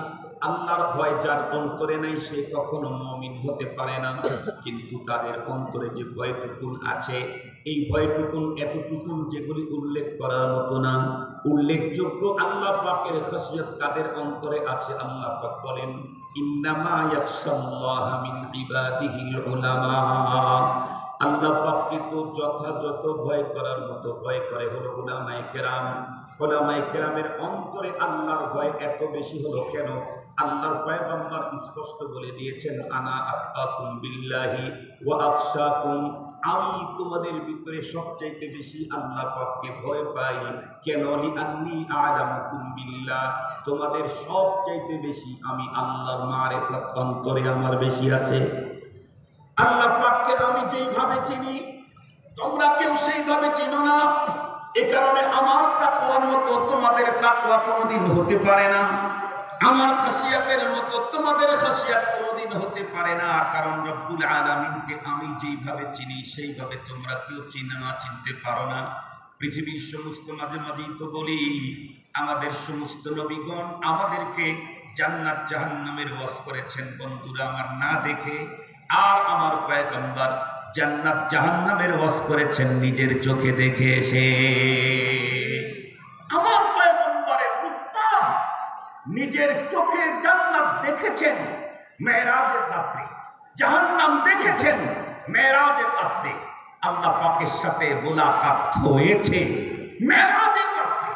আল্লাহর ভয় যার অন্তরে নাই সে কখনো মুমিন হতে পারে না। কিন্তু তাদের অন্তরে যে ভয়টুকুন আছে, এই ভয়টুকুন এতটুকুন যেগুলি উল্লেখ করার মতো না। উল্লেখযোগ্য আল্লাহ পাকের খাসিয়ত কাদের অন্তরে আছে? আল্লাহ পাক বলেন, ইন্নামা ইয়াখশাল্লাহা মিন ইবাদিহিল উলামা। আল্লাহ পাককে তো যথাযথ ভয় করার মতো ভয় করে হলো উলামায়ে কেরাম। উলামায়ে কেরামের অন্তরে আল্লাহর ভয় এত বেশি হলো কেন? আল্লাহর পয়গম্বর স্পষ্ট বলে দিয়েছেন, আনা আতকাকুম বিল্লাহি ওয়া আখশাকুম, আমি তোমাদের ভিতরে সবচাইতে বেশি আল্লাহ পাককে ভয় পাই। কেন? লিআন্নী আ'লামুকুম বিল্লাহ, তোমাদের সবচাইতে বেশি আমি আল্লাহর মারিফত অন্তরে আমার বেশি আছে। আল্লাহ পাককে আমি যেইভাবে চিনি তোমরা কেউ সেইভাবে চিনো না। এ কারণে আমার তাকওয়ার মতো তোমাদের তাকওয়া কোনোদিন হতে পারে না, আমার খাসিয়াতের মতো তোমাদের খাসিয়াত কোনোদিন হতে পারে না। কারণ রব্বুল আলামিনকে আমি যেইভাবে চিনি সেইভাবে তোমরা কেউ চিনো না, চিনতে পারো না। পৃথিবীর সমস্ত মাঝে মাঝেই তো বলি, আমাদের সমস্ত নবীগণ আমাদেরকে জান্নাত জাহান্নামের ওয়াজ করেছেন বন্ধুরা আমার না দেখে। আর আমার পয়গম্বর জান্নাত জাহান্নামের ওয়াজ করেছেন নিজের চোখে দেখে এসে। আমার পয়গম্বরের উত্তম নিজের চোখে জান্নাত দেখেছেন মেরাজের রাত্রে, জাহান্নাম দেখেছেন মেরাজের রাত্রে। আল্লাহ পাকের সাথে মোলাকাত হয়েছে মেরাজের রাত্রে,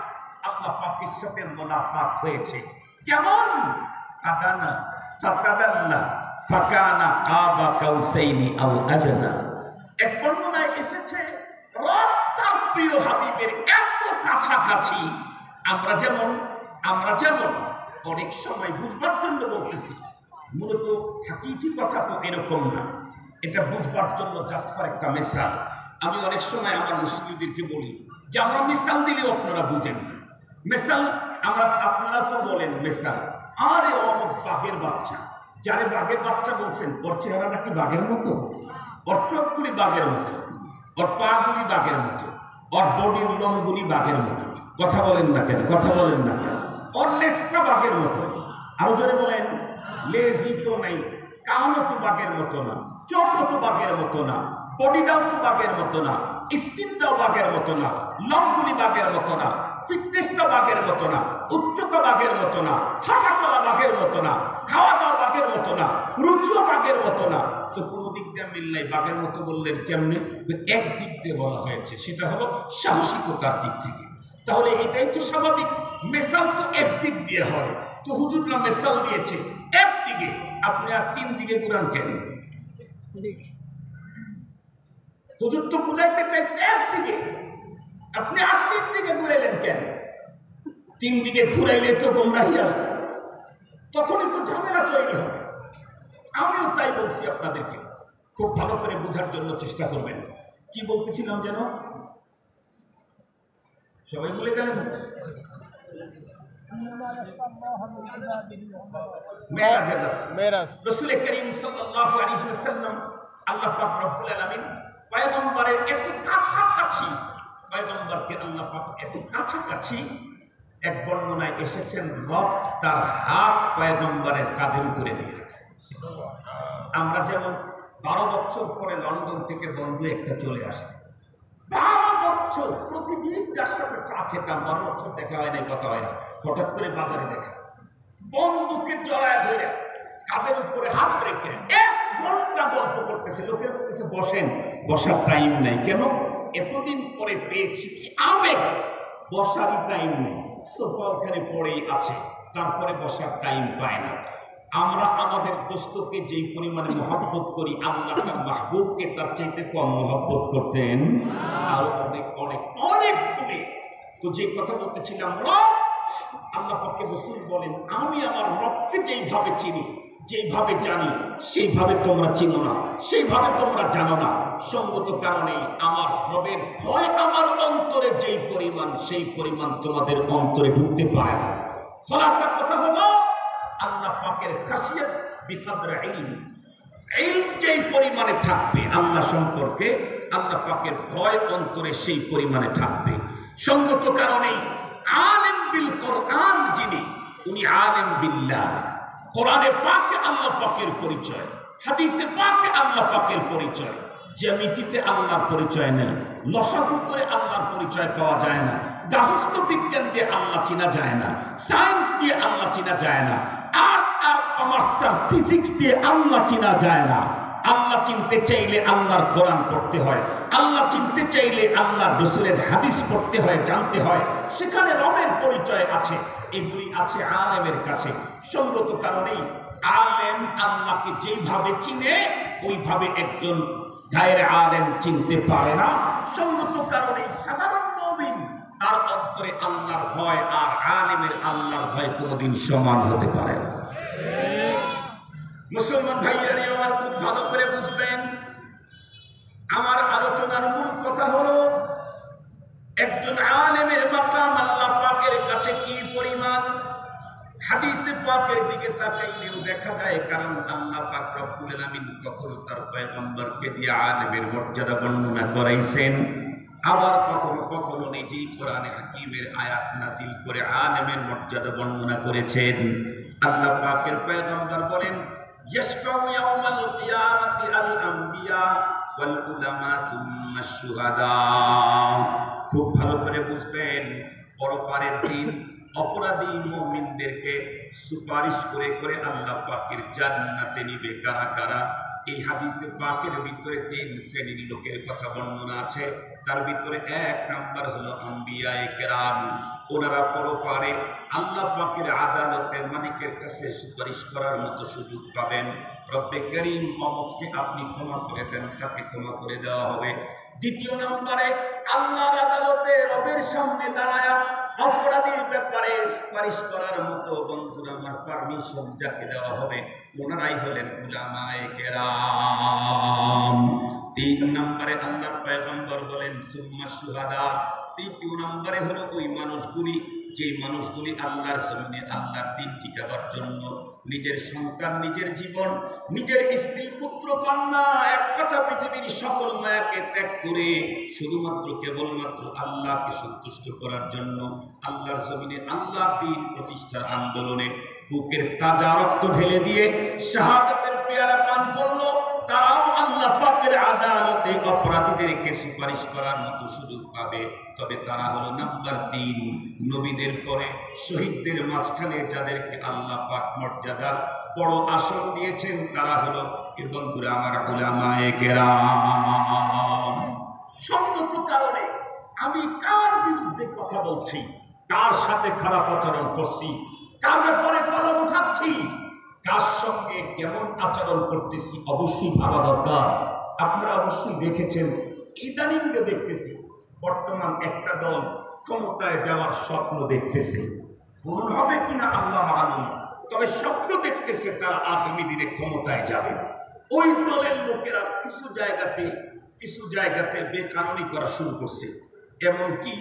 আল্লাহ পাকের সাথে মোলাকাত হয়েছে। কেমন? ফাদানা ফাতাদাল্লা ফাকানা কাবা কাউসাইনি আও আদনা। এক বর্ণনায় এসেছে রব তার প্রিয় হাবিবের এত কাছাকাছি। আমরা যেমন অনেক সময় বুঝবার জন্য বলতেছি, মূলত হাকিকি কথা তো এরকম না, এটা বুঝবার জন্য জাস্ট ফর একটা মিসাল। আমি অনেক সময় আমার মুসলিমদেরকে বলি যে আমরা মিসাল দিলেও আপনারা বুঝেন না। মিসাল আপনারা তো বলেন মিসাল, আরে অমুক বাঘের বাচ্চা, যারে বাঘের বাচ্চা বলছেন ওর চেহারা নাকি বাঘের মতো, ওর চোখগুলি বাঘের মতো, ওর পাগুলি বাঘের মতো, ওর বডির লোমগুলি বাঘের মতো। কথা বলেন না কেন? কথা বলেন না কেন? ওর লেজটা বাঘের মতো। আরো জোরে বলেন, লেজই তো নেই, কানও তো বাঘের মতো না, চোখও তো বাঘের মতো না, বডিটাও তো বাঘের মতো না, স্কিনটাও বাঘের মতো না, লোমগুলি বাঘের মতো না, ফিটনেসটা বাঘের মতো না, উচ্চতা বাঘের মতো না, হাঁটা চলা বাঘের মতো না, খাওয়া দাওয়া বাঘের মতো না, রুচিও বাঘের মতো না। তো কোনো দিক দিয়ে মিল নাই। বাঘের মতো বললেন কেমনে? এক দিক দিয়ে বলা হয়েছে, সেটা হলো সাহসিকতার দিক থেকে। তাহলে এটাই তো স্বাভাবিক, মেসাল তো এক দিক দিয়ে হয়। তো হুজুররা মেসাল দিয়েছে এক দিকে, আপনি আর তিন দিকে ঘুরান কেন? হুজুর তো বুঝাইতে চাইছে একদিকে, আপনি আর তিন দিকে ঘুরাইলেন কেন? তিন দিকে ঘুরাইলে তো গোমরাহি আসবে, তখনই তো ঝামেলা তৈরি হবে। আমিও তাই বলছি আপনাদেরকে, খুব ভালো করে বোঝার জন্য চেষ্টা করবেন। কি বলতেছিলাম যেন? সবাই ভুলে গেলেন? মেরাজের রাত, রাসূল করিম সাল্লাল্লাহু আলাইহি ওয়াসাল্লাম, আল্লাহ পাক রব্বুল আলামিন পয়গম্বরের এত কাছাকাছি, পয়গম্বরকে আল্লাহ পাক এত কাছাকাছি। এক বর্ণনায় এসেছেন রব তার হাত পয়গম্বরের কাঁধের উপরে দিয়ে রাখছে। আমরা যেমন 12 বছর পরে লন্ডন থেকে বন্ধু একটা চলে আসছে। 12 বছর প্রতিদিন যার সাথে চা খেতাম, 12 বছর দেখা হয় না, কথা হয় না, হঠাৎ করে বাজারে দেখা, বন্ধুকে জড়ায় ধরে কাদের উপরে হাত রেখে 1 ঘন্টা গল্প করতেছে। লোকের বলতেছে বসেন, বসার টাইম নাই। কেন? এতদিন পরে পেয়েছি, কি আবেগ, বসারই টাইম নেই, সোফা ওখানে পড়েই আছে, তারপরে বসার টাইম পায় না। আমরা আমাদের দোস্তকে যেই পরিমাণে মহব্বত করি, আল্লাহ তার মাহবুবকে তার চাইতে কম মহব্বত করতেন, আরো অনেক অনেক অনেক গুণে। তো যে কথা বলতেছিলাম, রব, আল্লাহ পাকে রাসূল বলেন, আমি আমার রবকে যেইভাবে চিনি, যেইভাবে জানি, সেইভাবে তোমরা চিনো না, সেইভাবে তোমরা জানো না। সঙ্গত কারণে আমার রবের ভয় আমার অন্তরে যেই পরিমাণ, সেই পরিমাণ তোমাদের অন্তরে ঢুকতে পারে না। খোলাসা কথা হলো, আল্লাহ পাকের খাসিয়ত বিকদর ইলম, ইলম যেই পরিমাণে থাকবে আল্লাহ সম্পর্কে, আল্লাহ পাকের ভয় অন্তরে সেই পরিমাণে থাকবে। সঙ্গত কারণে আলেম বিল কোরআন যিনি, উনি আলেম বিল্লাহ। কোরআনে পাকে আল্লাহ পাকের পরিচয়, হাদিসে পাকে আল্লাহ পাকের পরিচয়। জ্যামিতিতে আল্লাহর পরিচয় নেই, লসাগু করে আল্লাহর পরিচয় পাওয়া যায় না, গার্হস্থ্য বিজ্ঞান দিয়ে আল্লাহ চিনা যায় না, সায়েন্স দিয়ে আল্লাহ চিনা যায় না, আর্টস আর কমার্স আর ফিজিক্স দিয়ে আল্লাহ চিনা যায় না। আল্লাহ চিনতে চাইলে আল্লাহর কোরআন পড়তে হয়, আল্লাহ চিনতে চাইলে আল্লাহর রাসূলের হাদিস পড়তে হয়, জানতে হয়। সেখানে রবের পরিচয় আছে, এগুলি আছে আলেমের কাছে। সঙ্গত কারণেই আলেম আল্লাহকে যেইভাবে চিনে, ওইভাবে একজন গায়ের আলেম চিনতে পারে না। সঙ্গত কারণে সাধারণ মুমিন, তার অন্তরে আল্লাহর ভয় আর আলেমের আল্লাহর ভয় কোনোদিন সমান হতে পারে না। মুসলমান ভাইয়েরা আমার খুব ভালো করে বুঝবেন, আমার আলোচনার মূল কথা হলো একজন আলেমের মাকাম আল্লাহ পাকের কাছে কি পরিমাণ। হাদিসে পাকের দিকে তাকাইলেও দেখা যায়, কারণ আল্লাহ পাক রব্বুল আলামিন কখনো তার পয়গম্বরকে দিয়ে আলেমের মর্যাদা বর্ণনা করাইছেন, আবার কখনো কখনো নিজেই কোরআনে হাকিমের আয়াত নাজিল করে আলেমের মর্যাদা বর্ণনা করেছেন। আল্লাহ পাকের পয়গম্বর বলেন, ইয়াশফাউ ইয়াউমাল কিয়ামাতি আল আমবিয়া ওয়াল উলামা সুম্মা শুহাদা। খুব ভালো করে বুঝবেন, পরপারের দিন অপরাধী মুমিনদেরকে সুপারিশ করে করে আল্লাহ পাকের জান্নাতে নিবে কারা কারা। এই হাদিসে পাকের ভিতরে 3 শ্রেণীর লোকের কথা বর্ণনা আছে। তার ভিতরে 1 নাম্বার হলো আম্বিয়ায়ে কেরাম। ওনারা পরপারে আল্লাহ পাকের আদালতে মালিকের কাছে সুপারিশ করার মতো সুযোগ পাবেন। রব্বে করিম অমুককে আপনি ক্ষমা করে দেন, তাকে ক্ষমা করে দেওয়া হবে। 2 নম্বরে আল্লাহর আদালতে রবের সামনে দাঁড়ায়া অপরাধীর ব্যাপারে সুপারিশ করার মতো বন্ধুরা আমার পারমিশন যাকে দেওয়া হবে, ওনারাই হলেন উলামায়ে কেরাম। 3 নম্বরে আল্লাহর পয়গম্বর বলেন সুম্মা শুহাদা। 3 নম্বরে হলো ওই মানুষগুলি, যে মানুষগুলি আল্লাহর জমিনে আল্লাহর দ্বীন টিকাবার জন্য নিজের সন্তান, নিজের জীবন, নিজের স্ত্রী, পুত্র, কন্যা, এক কথা পৃথিবীর সকল মায়াকে ত্যাগ করে শুধুমাত্র কেবলমাত্র আল্লাহকে সন্তুষ্ট করার জন্য আল্লাহর জমিনে আল্লাহর দ্বীন প্রতিষ্ঠার আন্দোলনে বুকের তাজা রক্ত ঢেলে দিয়ে শাহাদাতের পেয়ালা পান করলো, তারাও আল্লাহ পাকের আদালতে অপরাধীদেরকে সুপারিশ করার মতো সুযোগ পাবে। তবে তারা হলো নাম্বার 3, নবীদের পরে শহীদদের মাঝখানে যাদেরকে আল্লাহ পাক মর্যাদার বড় আসন দিয়েছেন, তারা হলো এ বন্ধুরা আমার উলামায়ে কেরাম। সঙ্গত কারণে আমি কার বিরুদ্ধে কথা বলছি, কার সাথে খারাপ আচরণ করছি, কার ব্যাপারে কলম উঠাচ্ছি, কার সঙ্গে কেমন আচরণ করতেছি, অবশ্যই ভাবা দরকার। আপনারা অবশ্যই দেখেছেন, ইদানিং দেখতেছি বর্তমান একটা দল ক্ষমতায় যাওয়ার স্বপ্ন দেখতেছে। পূরণ হবে কিনা আল্লাহ মালুম, তবে স্বপ্ন দেখতেছে তারা আগামী দিনে ক্ষমতায় যাবে। ওই দলের লোকেরা কিছু জায়গাতে বেকানুনি করা শুরু করছে। এমনকি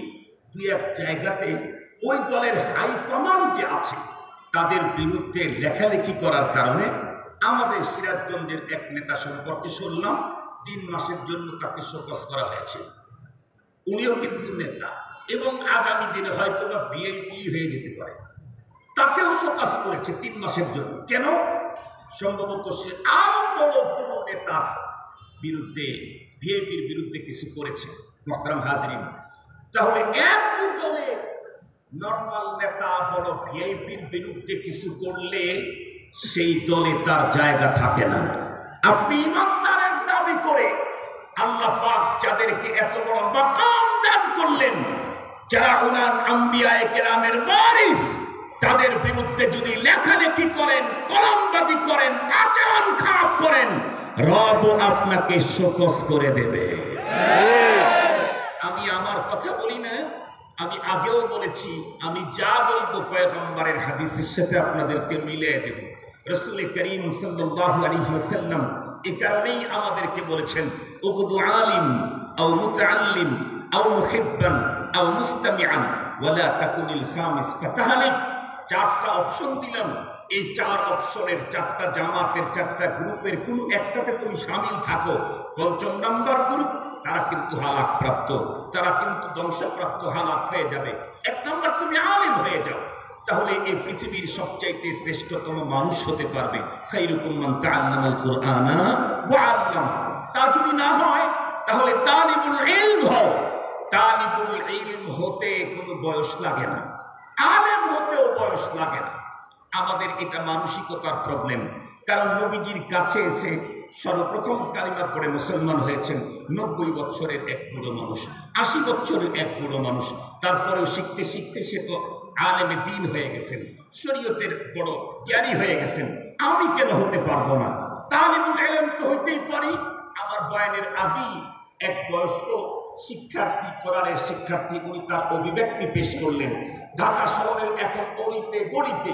2-1 জায়গাতে ওই দলের হাইকমান্ড যে আছে তাদের বিরুদ্ধে লেখালেখি করার কারণে আমাদের সিরাজগঞ্জের এক নেতা সম্পর্কে শুনলাম 3 মাসের জন্য তাকে শোকজ করা হয়েছে। উনিও কিন্তু নেতা এবং আগামী দিনে হয়তো বা বিএনপি হয়ে যেতে পারে, তাকেও শোকজ করেছে 3 মাসের জন্য। কেন? সম্ভবত সে আরো বড় কোনো নেতার বিরুদ্ধে, ভিআইপির বিরুদ্ধে কিছু করেছে। মোহতারাম হাজরিন, তাহলে একই দলের নর্মাল নেতা বড় ভিআইপির বিরুদ্ধে কিছু করলে সেই দলে তার জায়গা থাকে না। আপনি ইমানদারের দাবি করে আল্লাহ পাক যাদেরকে এত বড় মাকাম দান করলেন, যারা উনার আম্বিয়ায়ে কেরামের ওয়ারিস, তাদের বিরুদ্ধে যদি লেখালেখি করেন, কলমবাজি করেন, আচরণ খারাপ করেন, রব আপনাকে শোকস করে দেবে। আমি আমার কথা বলি না, আমি আগেও বলেছি, আমি যা বলবো পয়গম্বরের হাদিসের সাথে আপনাদেরকে মিলিয়ে দেব। রাসূল করিম সাল্লাল্লাহু আলাইহি ওয়াসাল্লাম এই কারণেই আমাদেরকে বলেছেন, উগদু আলিম আও মুতাআল্লিম আও মুহিব্বান আও মুস্তামিআন ওয়ালা তাকুনিল খামিস ফাতাহালিক। চারটা অপশন দিলাম, এই চার অপশনের, চারটা জামাতের, চারটা গ্রুপের কোনো একটাতে তুমি শামিল থাকো, পঞ্চম নাম্বার গ্রুপ তারা কিন্তু হালাক প্রাপ্ত, তারা কিন্তু ধ্বংসপ্রাপ্ত, হালাক হয়ে যাবে। এক নাম্বার তুমি আলিম হয়ে যাও, তাহলে এই পৃথিবীর সবচাইতে শ্রেষ্ঠতম মানুষ হতে পারবে। খায়রুকুম মান তাআল্লামাল কুরআনা ওয়া আল্লামা। তা যদি না হয় তাহলে তালিবুল ইলম হও। তালিবুল ইলম হতে কোনো বয়স লাগে না, আলেম হতেও বয়স লাগে না। আমাদের এটা মানসিকতার প্রবলেম। কারণ নবীজির কাছে এসে সর্বপ্রথম কালিমা পড়ে মুসলমান হয়েছেন 90 বছরের এক বুড়ো মানুষ, 80 বছরের এক বুড়ো মানুষ। তারপরেও শিখতে শিখতে সে তো আলেমে দ্বীন হয়ে গেছেন, শরীয়তের বড় জ্ঞানী হয়ে গেছেন। আমি কেন হতে পারবো না? তালিবুল ইলম তো হইতেই পারি। আমার বয়ানের আগেই এক বয়স্ক শিক্ষার্থী, কোরআনের শিক্ষার্থী, উনি তার অভিব্যক্তি পেশ করলেন। ঢাকা শহরের এখন অলিতে গলিতে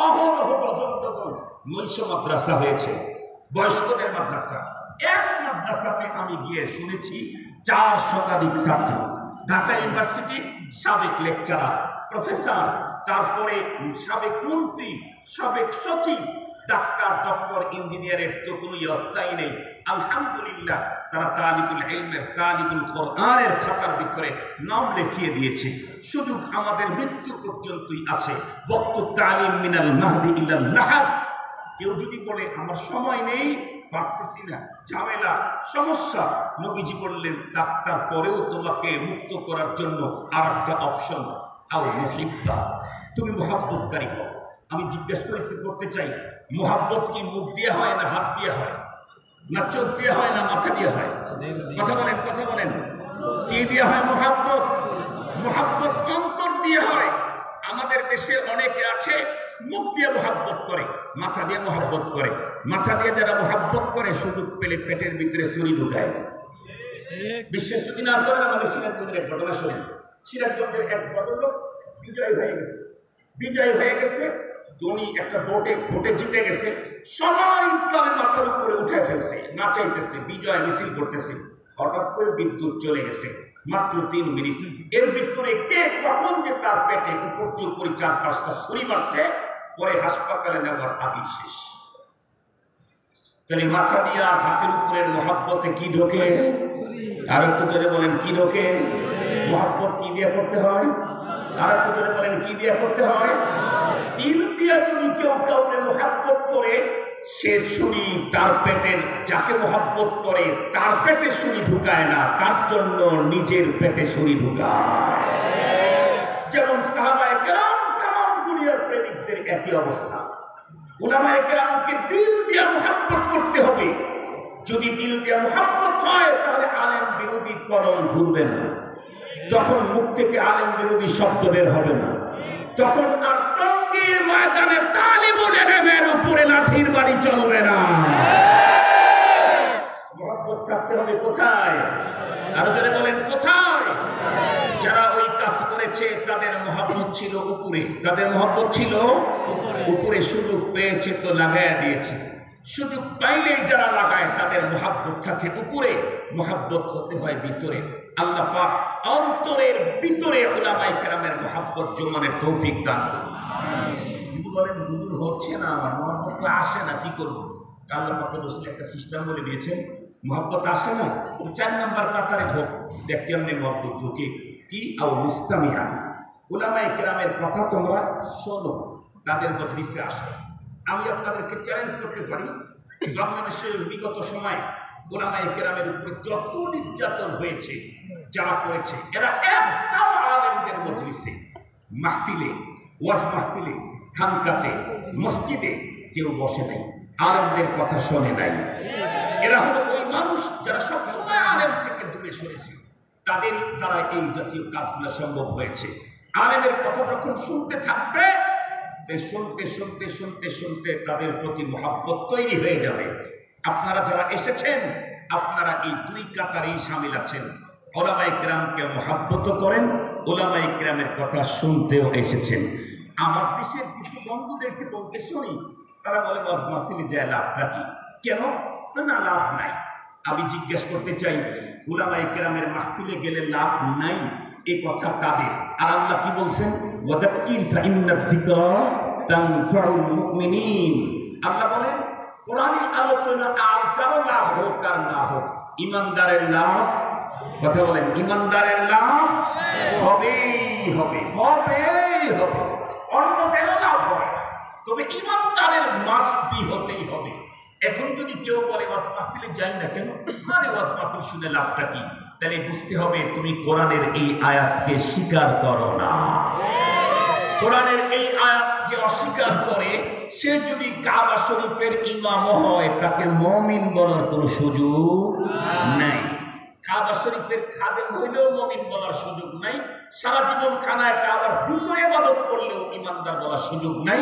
অহরহ ডজন ডজন নৈশ মাদ্রাসা হয়েছে, বয়স্কদের মাদ্রাসা। এক মাদ্রাসাতে আমি গিয়ে শুনেছি 4 শতাধিক ছাত্র, ঢাকা ইউনিভার্সিটির সাবেক লেকচারার, প্রফেসর, তারপরে সাবেক মন্ত্রী, সাবেক সচিব, ডাক্তার, ডক্টর, ইঞ্জিনিয়ারের তো কোনো ইয়ত্তাই নেই। আলহামদুলিল্লাহ, তারা তালিবুল ইলমের, তালিবুল কোরআনের খাতার ভিতরে নাম লিখিয়ে দিয়েছে। সুযোগ আমাদের মৃত্যু পর্যন্তই আছে। ওয়াক্তু তালিম মিনাল মাহদি ইলাল লাহাদ। কেউ যদি বলে আমার সময় নেই, পারতেছি না, ঝামেলা, সমস্যা, নবীজি বললেন ডাক্তার পরেও তোমাকে মুক্ত করার জন্য আর একটা অপশন, আও মুহিব্বা, তুমি মুহাব্বতকারী হও। আমি জিজ্ঞেস করতে চাই, মুহাব্বত কি মুখ দিয়ে হয় না হাত দিয়ে হয়, না চোখ দিয়ে হয় না মাথা দিয়ে হয়? কথা বলেন, কথা বলেন, কি দিয়ে হয় মুহাব্বত? মুহাব্বত অন্তর দিয়ে হয়। আমাদের দেশে অনেকে আছে মুখ দিয়ে মুহাব্বত করে, মাথা দিয়ে মুহাব্বত করে। মাথা দিয়ে যারা মুহাব্বত করে সুযোগ পেলে পেটের ভিতরে ছুরি ঢুকায়। বিশ্বাস যদি না করেন, আমাদের সিরাজগঞ্জের এক ঘটনা শোনেন। সিরাজগঞ্জের এক ভদ্রলোক বিজয় হয়ে গেছে, বিজয় হয়ে গেছে, উনি একটা ভোটে জিতে গেছে, সবাই তার মাথার উপরে উঠে ফেলছে, নাচাইতেছে, বিজয় মিছিল করতেছে। হঠাৎ করে বিদ্যুৎ চলে গেছে, মাত্র 3 মিনিট। এর ভিতরে কে কখন যে তার পেটে উপর করে 4-5টা ছুরি মারছে, পরে হাসপাতালে নেওয়ার আগে শেষ। তাহলে মাথা দিয়ে আর হাতের উপরের মহাব্বতে কি ঢোকে? আর একটু জোরে বলেন, কি ঢোকে? মহাব্বত কি দিয়ে করতে হয়? আর একটু জোরে বলেন, কি দিয়ে করতে হয়? দিল দিয়ে যদি কেউ কাউরে মহাব্বত করে, সে ছুরি তার পেটের, যাকে মহাব্বত করে তার পেটে ছুরি ঢুকায় না, তার জন্য নিজের পেটে ছুরি ঢুকায়। যেমন সাহাবায়ে কেরাম, তামাম দুনিয়ার প্রেমিকদের একই অবস্থা। উলামায়ে কেরামকে দিল দিয়ে মহাব্বত করতে হবে। যদি দিল দিয়ে মহাব্বত হয়, তাহলে আলেম বিরোধী কলম ঘুরবে না, তখন মুখ থেকে আলেম বিরোধী শব্দ বের হবে না, তখন আর টঙ্গীর ময়দানে তালিবুল ইলমের উপরে লাঠির বাড়ি চলবে না। মহব্বত থাকতে হবে কোথায়? আরো জোরে বলেন, কোথায়? যারা ওই কাজ করেছে তাদের মহব্বত ছিল উপরে, তাদের মহব্বত ছিল উপরে। সুযোগ পেয়েছে তো লাগায়া দিয়েছে। সুযোগ পাইলেই যারা লাগায় তাদের মহব্বত থাকে উপরে, মহব্বত হতে হয় ভিতরে। আল্লাহ পাক অন্তরের ভিতরে উলামায়ে কেরামের মহব্বত জমানের তৌফিক দান করুন। কিন্তু বলেন হুজুর হচ্ছে না, আমার মহব্বত তো আসে না, কি করবো? আল্লাহ পাক রসুল একটা সিস্টেম বলে দিয়েছেন, মহব্বত আসে না, 4 নাম্বার কাতারে ঢোক, দেখ কেমনি মহব্বত ঢুকে। কি? আও মুস্তামিআন, উলামায়ে কেরামের কথা তোমরা শোনো, তাদের মজলিসে আসো। আমি আপনাদেরকে চ্যালেঞ্জ করতে পারি, বাংলাদেশের বিগত সময় উলামায়ে কেরামের উপরে যত নির্যাতন হয়েছে, যারা করেছে, এরা একটাও আলেমদের মজলিসে, মাহফিলে, ওয়াজ মাহফিলে, খানকাতে, মসজিদে কেউ বসে নাই, আলেমদের কথা শোনে নাই। এরা হলো ওই মানুষ যারা সবসময় আলেম থেকে দূরে সরেছে, তাদের দ্বারা এই জাতীয় কাজগুলো সম্ভব হয়েছে। আলেমের কথা যখন শুনতে থাকবে, শুনতে শুনতে শুনতে শুনতে তাদের প্রতি মহাব্বত তৈরি হয়ে যাবে। আপনারা যারা এসেছেন, আপনারা এই দুই কাতারেই শামিল আছেন। উলামায়ে কেরামকে মহাব্বত করেন, উলামায়ে কেরামের কথা শুনতেও এসেছেন। আমার দেশের কিছু বন্ধুদেরকে বলতে শুনি, তারা বলে ওয়াজ মাহফিলে যায় লাভটা কি? কেন না লাভ নাই? আমি জিজ্ঞেস করতে চাই, উলামায়ে কেরামের মাহফিলে গেলে লাভ নাই এই কথা তাদের। আর আল্লাহ কি বলছেন? ওয়াদাক্কির ফাইন্নাদ যিকরা তানফাউল মুমিনিন। আল্লাহ বলেন কোরআনী আলোচনা আর কারো লাভ হোক আর না হোক, ইমানদারের লাভ, কথা বলেন, ইমানদারের লাভ হবেই হবে, হবেই হবে। অন্যদেরও লাভ হয়, তবে ইমানদারের মাসবি হতেই হবে। এখন যদি কেউ বলে ওয়াজ মাহফিলে যাই না কেন, আরে ওয়াজ মাহফিল শুনে লাভটা কি? তাহলে বুঝতে হবে তুমি কোরআনের এই আয়াতকে স্বীকার করো না। কোরআনের এই আয়াত যে অস্বীকার করে, সে যদি কাবা শরীফের ইমামও হয়, তাকে মুমিন বলার কোনো সুযোগ নাই। কাবা শরীফের খাদেম হইলেও মুমিন বলার সুযোগ নাই। সারা জীবন খানায় কাবার ভিতরে ইবাদত করলেও ইমানদার বলার সুযোগ নাই।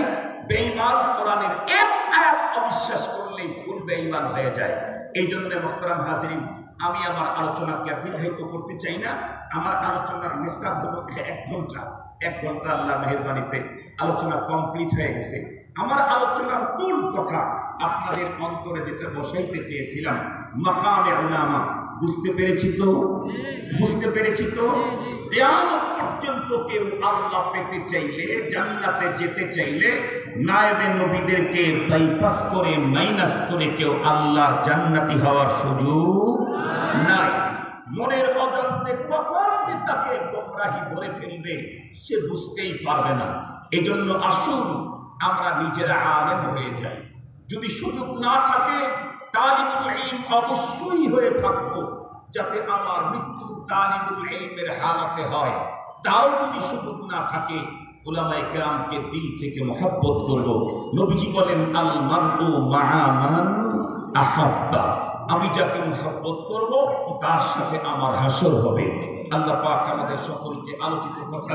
বেঈমান কোরআনের এক আয়াত অবিশ্বাস করলেই ফুল বেঈমান হয়ে যায়। এই জন্য মুহতারাম হাজিরিন, আমি আমার আলোচনাকে দীর্ঘায়িত করতে চাই না। আমার আলোচনার নিসাব হলো 1 ঘন্টা। 1 ঘন্টা আল্লাহর মেহেরবানিতে আলোচনা কমপ্লিট হয়ে গেছে। আমার আলোচনার মূল কথা আপনাদের অন্তরে যেটা বসাইতে চেয়েছিলাম, মাকামে উলামা। বুঝতে পেরেছি তো? বুঝতে পেরেছি তো? কিয়ামত পর্যন্ত কেউ আল্লাহ পেতে চাইলে, জান্নাতে যেতে চাইলে, নায়েবে নবীদেরকে বাইপাস করে, মাইনাস করে কেউ আল্লাহর জান্নাতি হওয়ার সুযোগ নাই। মনের অজান্তে কখন যে তাকে গোমরাহি ধরে ফেলবে সে বুঝতেই পারবে না। এজন্য আসুন আমরা নিজেরা আলেম হয়ে যাই। যদি সুযোগ না থাকে, তালিবুল ইলম অবশ্যই হয়ে থাকবো, যাতে আমার মৃত্যু তালিবুল ইলমের হালাতে হয়। তাও যদি সুযোগ না থাকে, উলামায়ে কেরামকে দিল থেকে মহব্বত করব। নবীজি বলেন আল মারউ মা'a মান আহাব্বা। আমি যাকে মহব্বত করব তার সাথে আমার হাসর হবে। আল্লাহ পাক আমাদের সকলকে আলোচিত কথা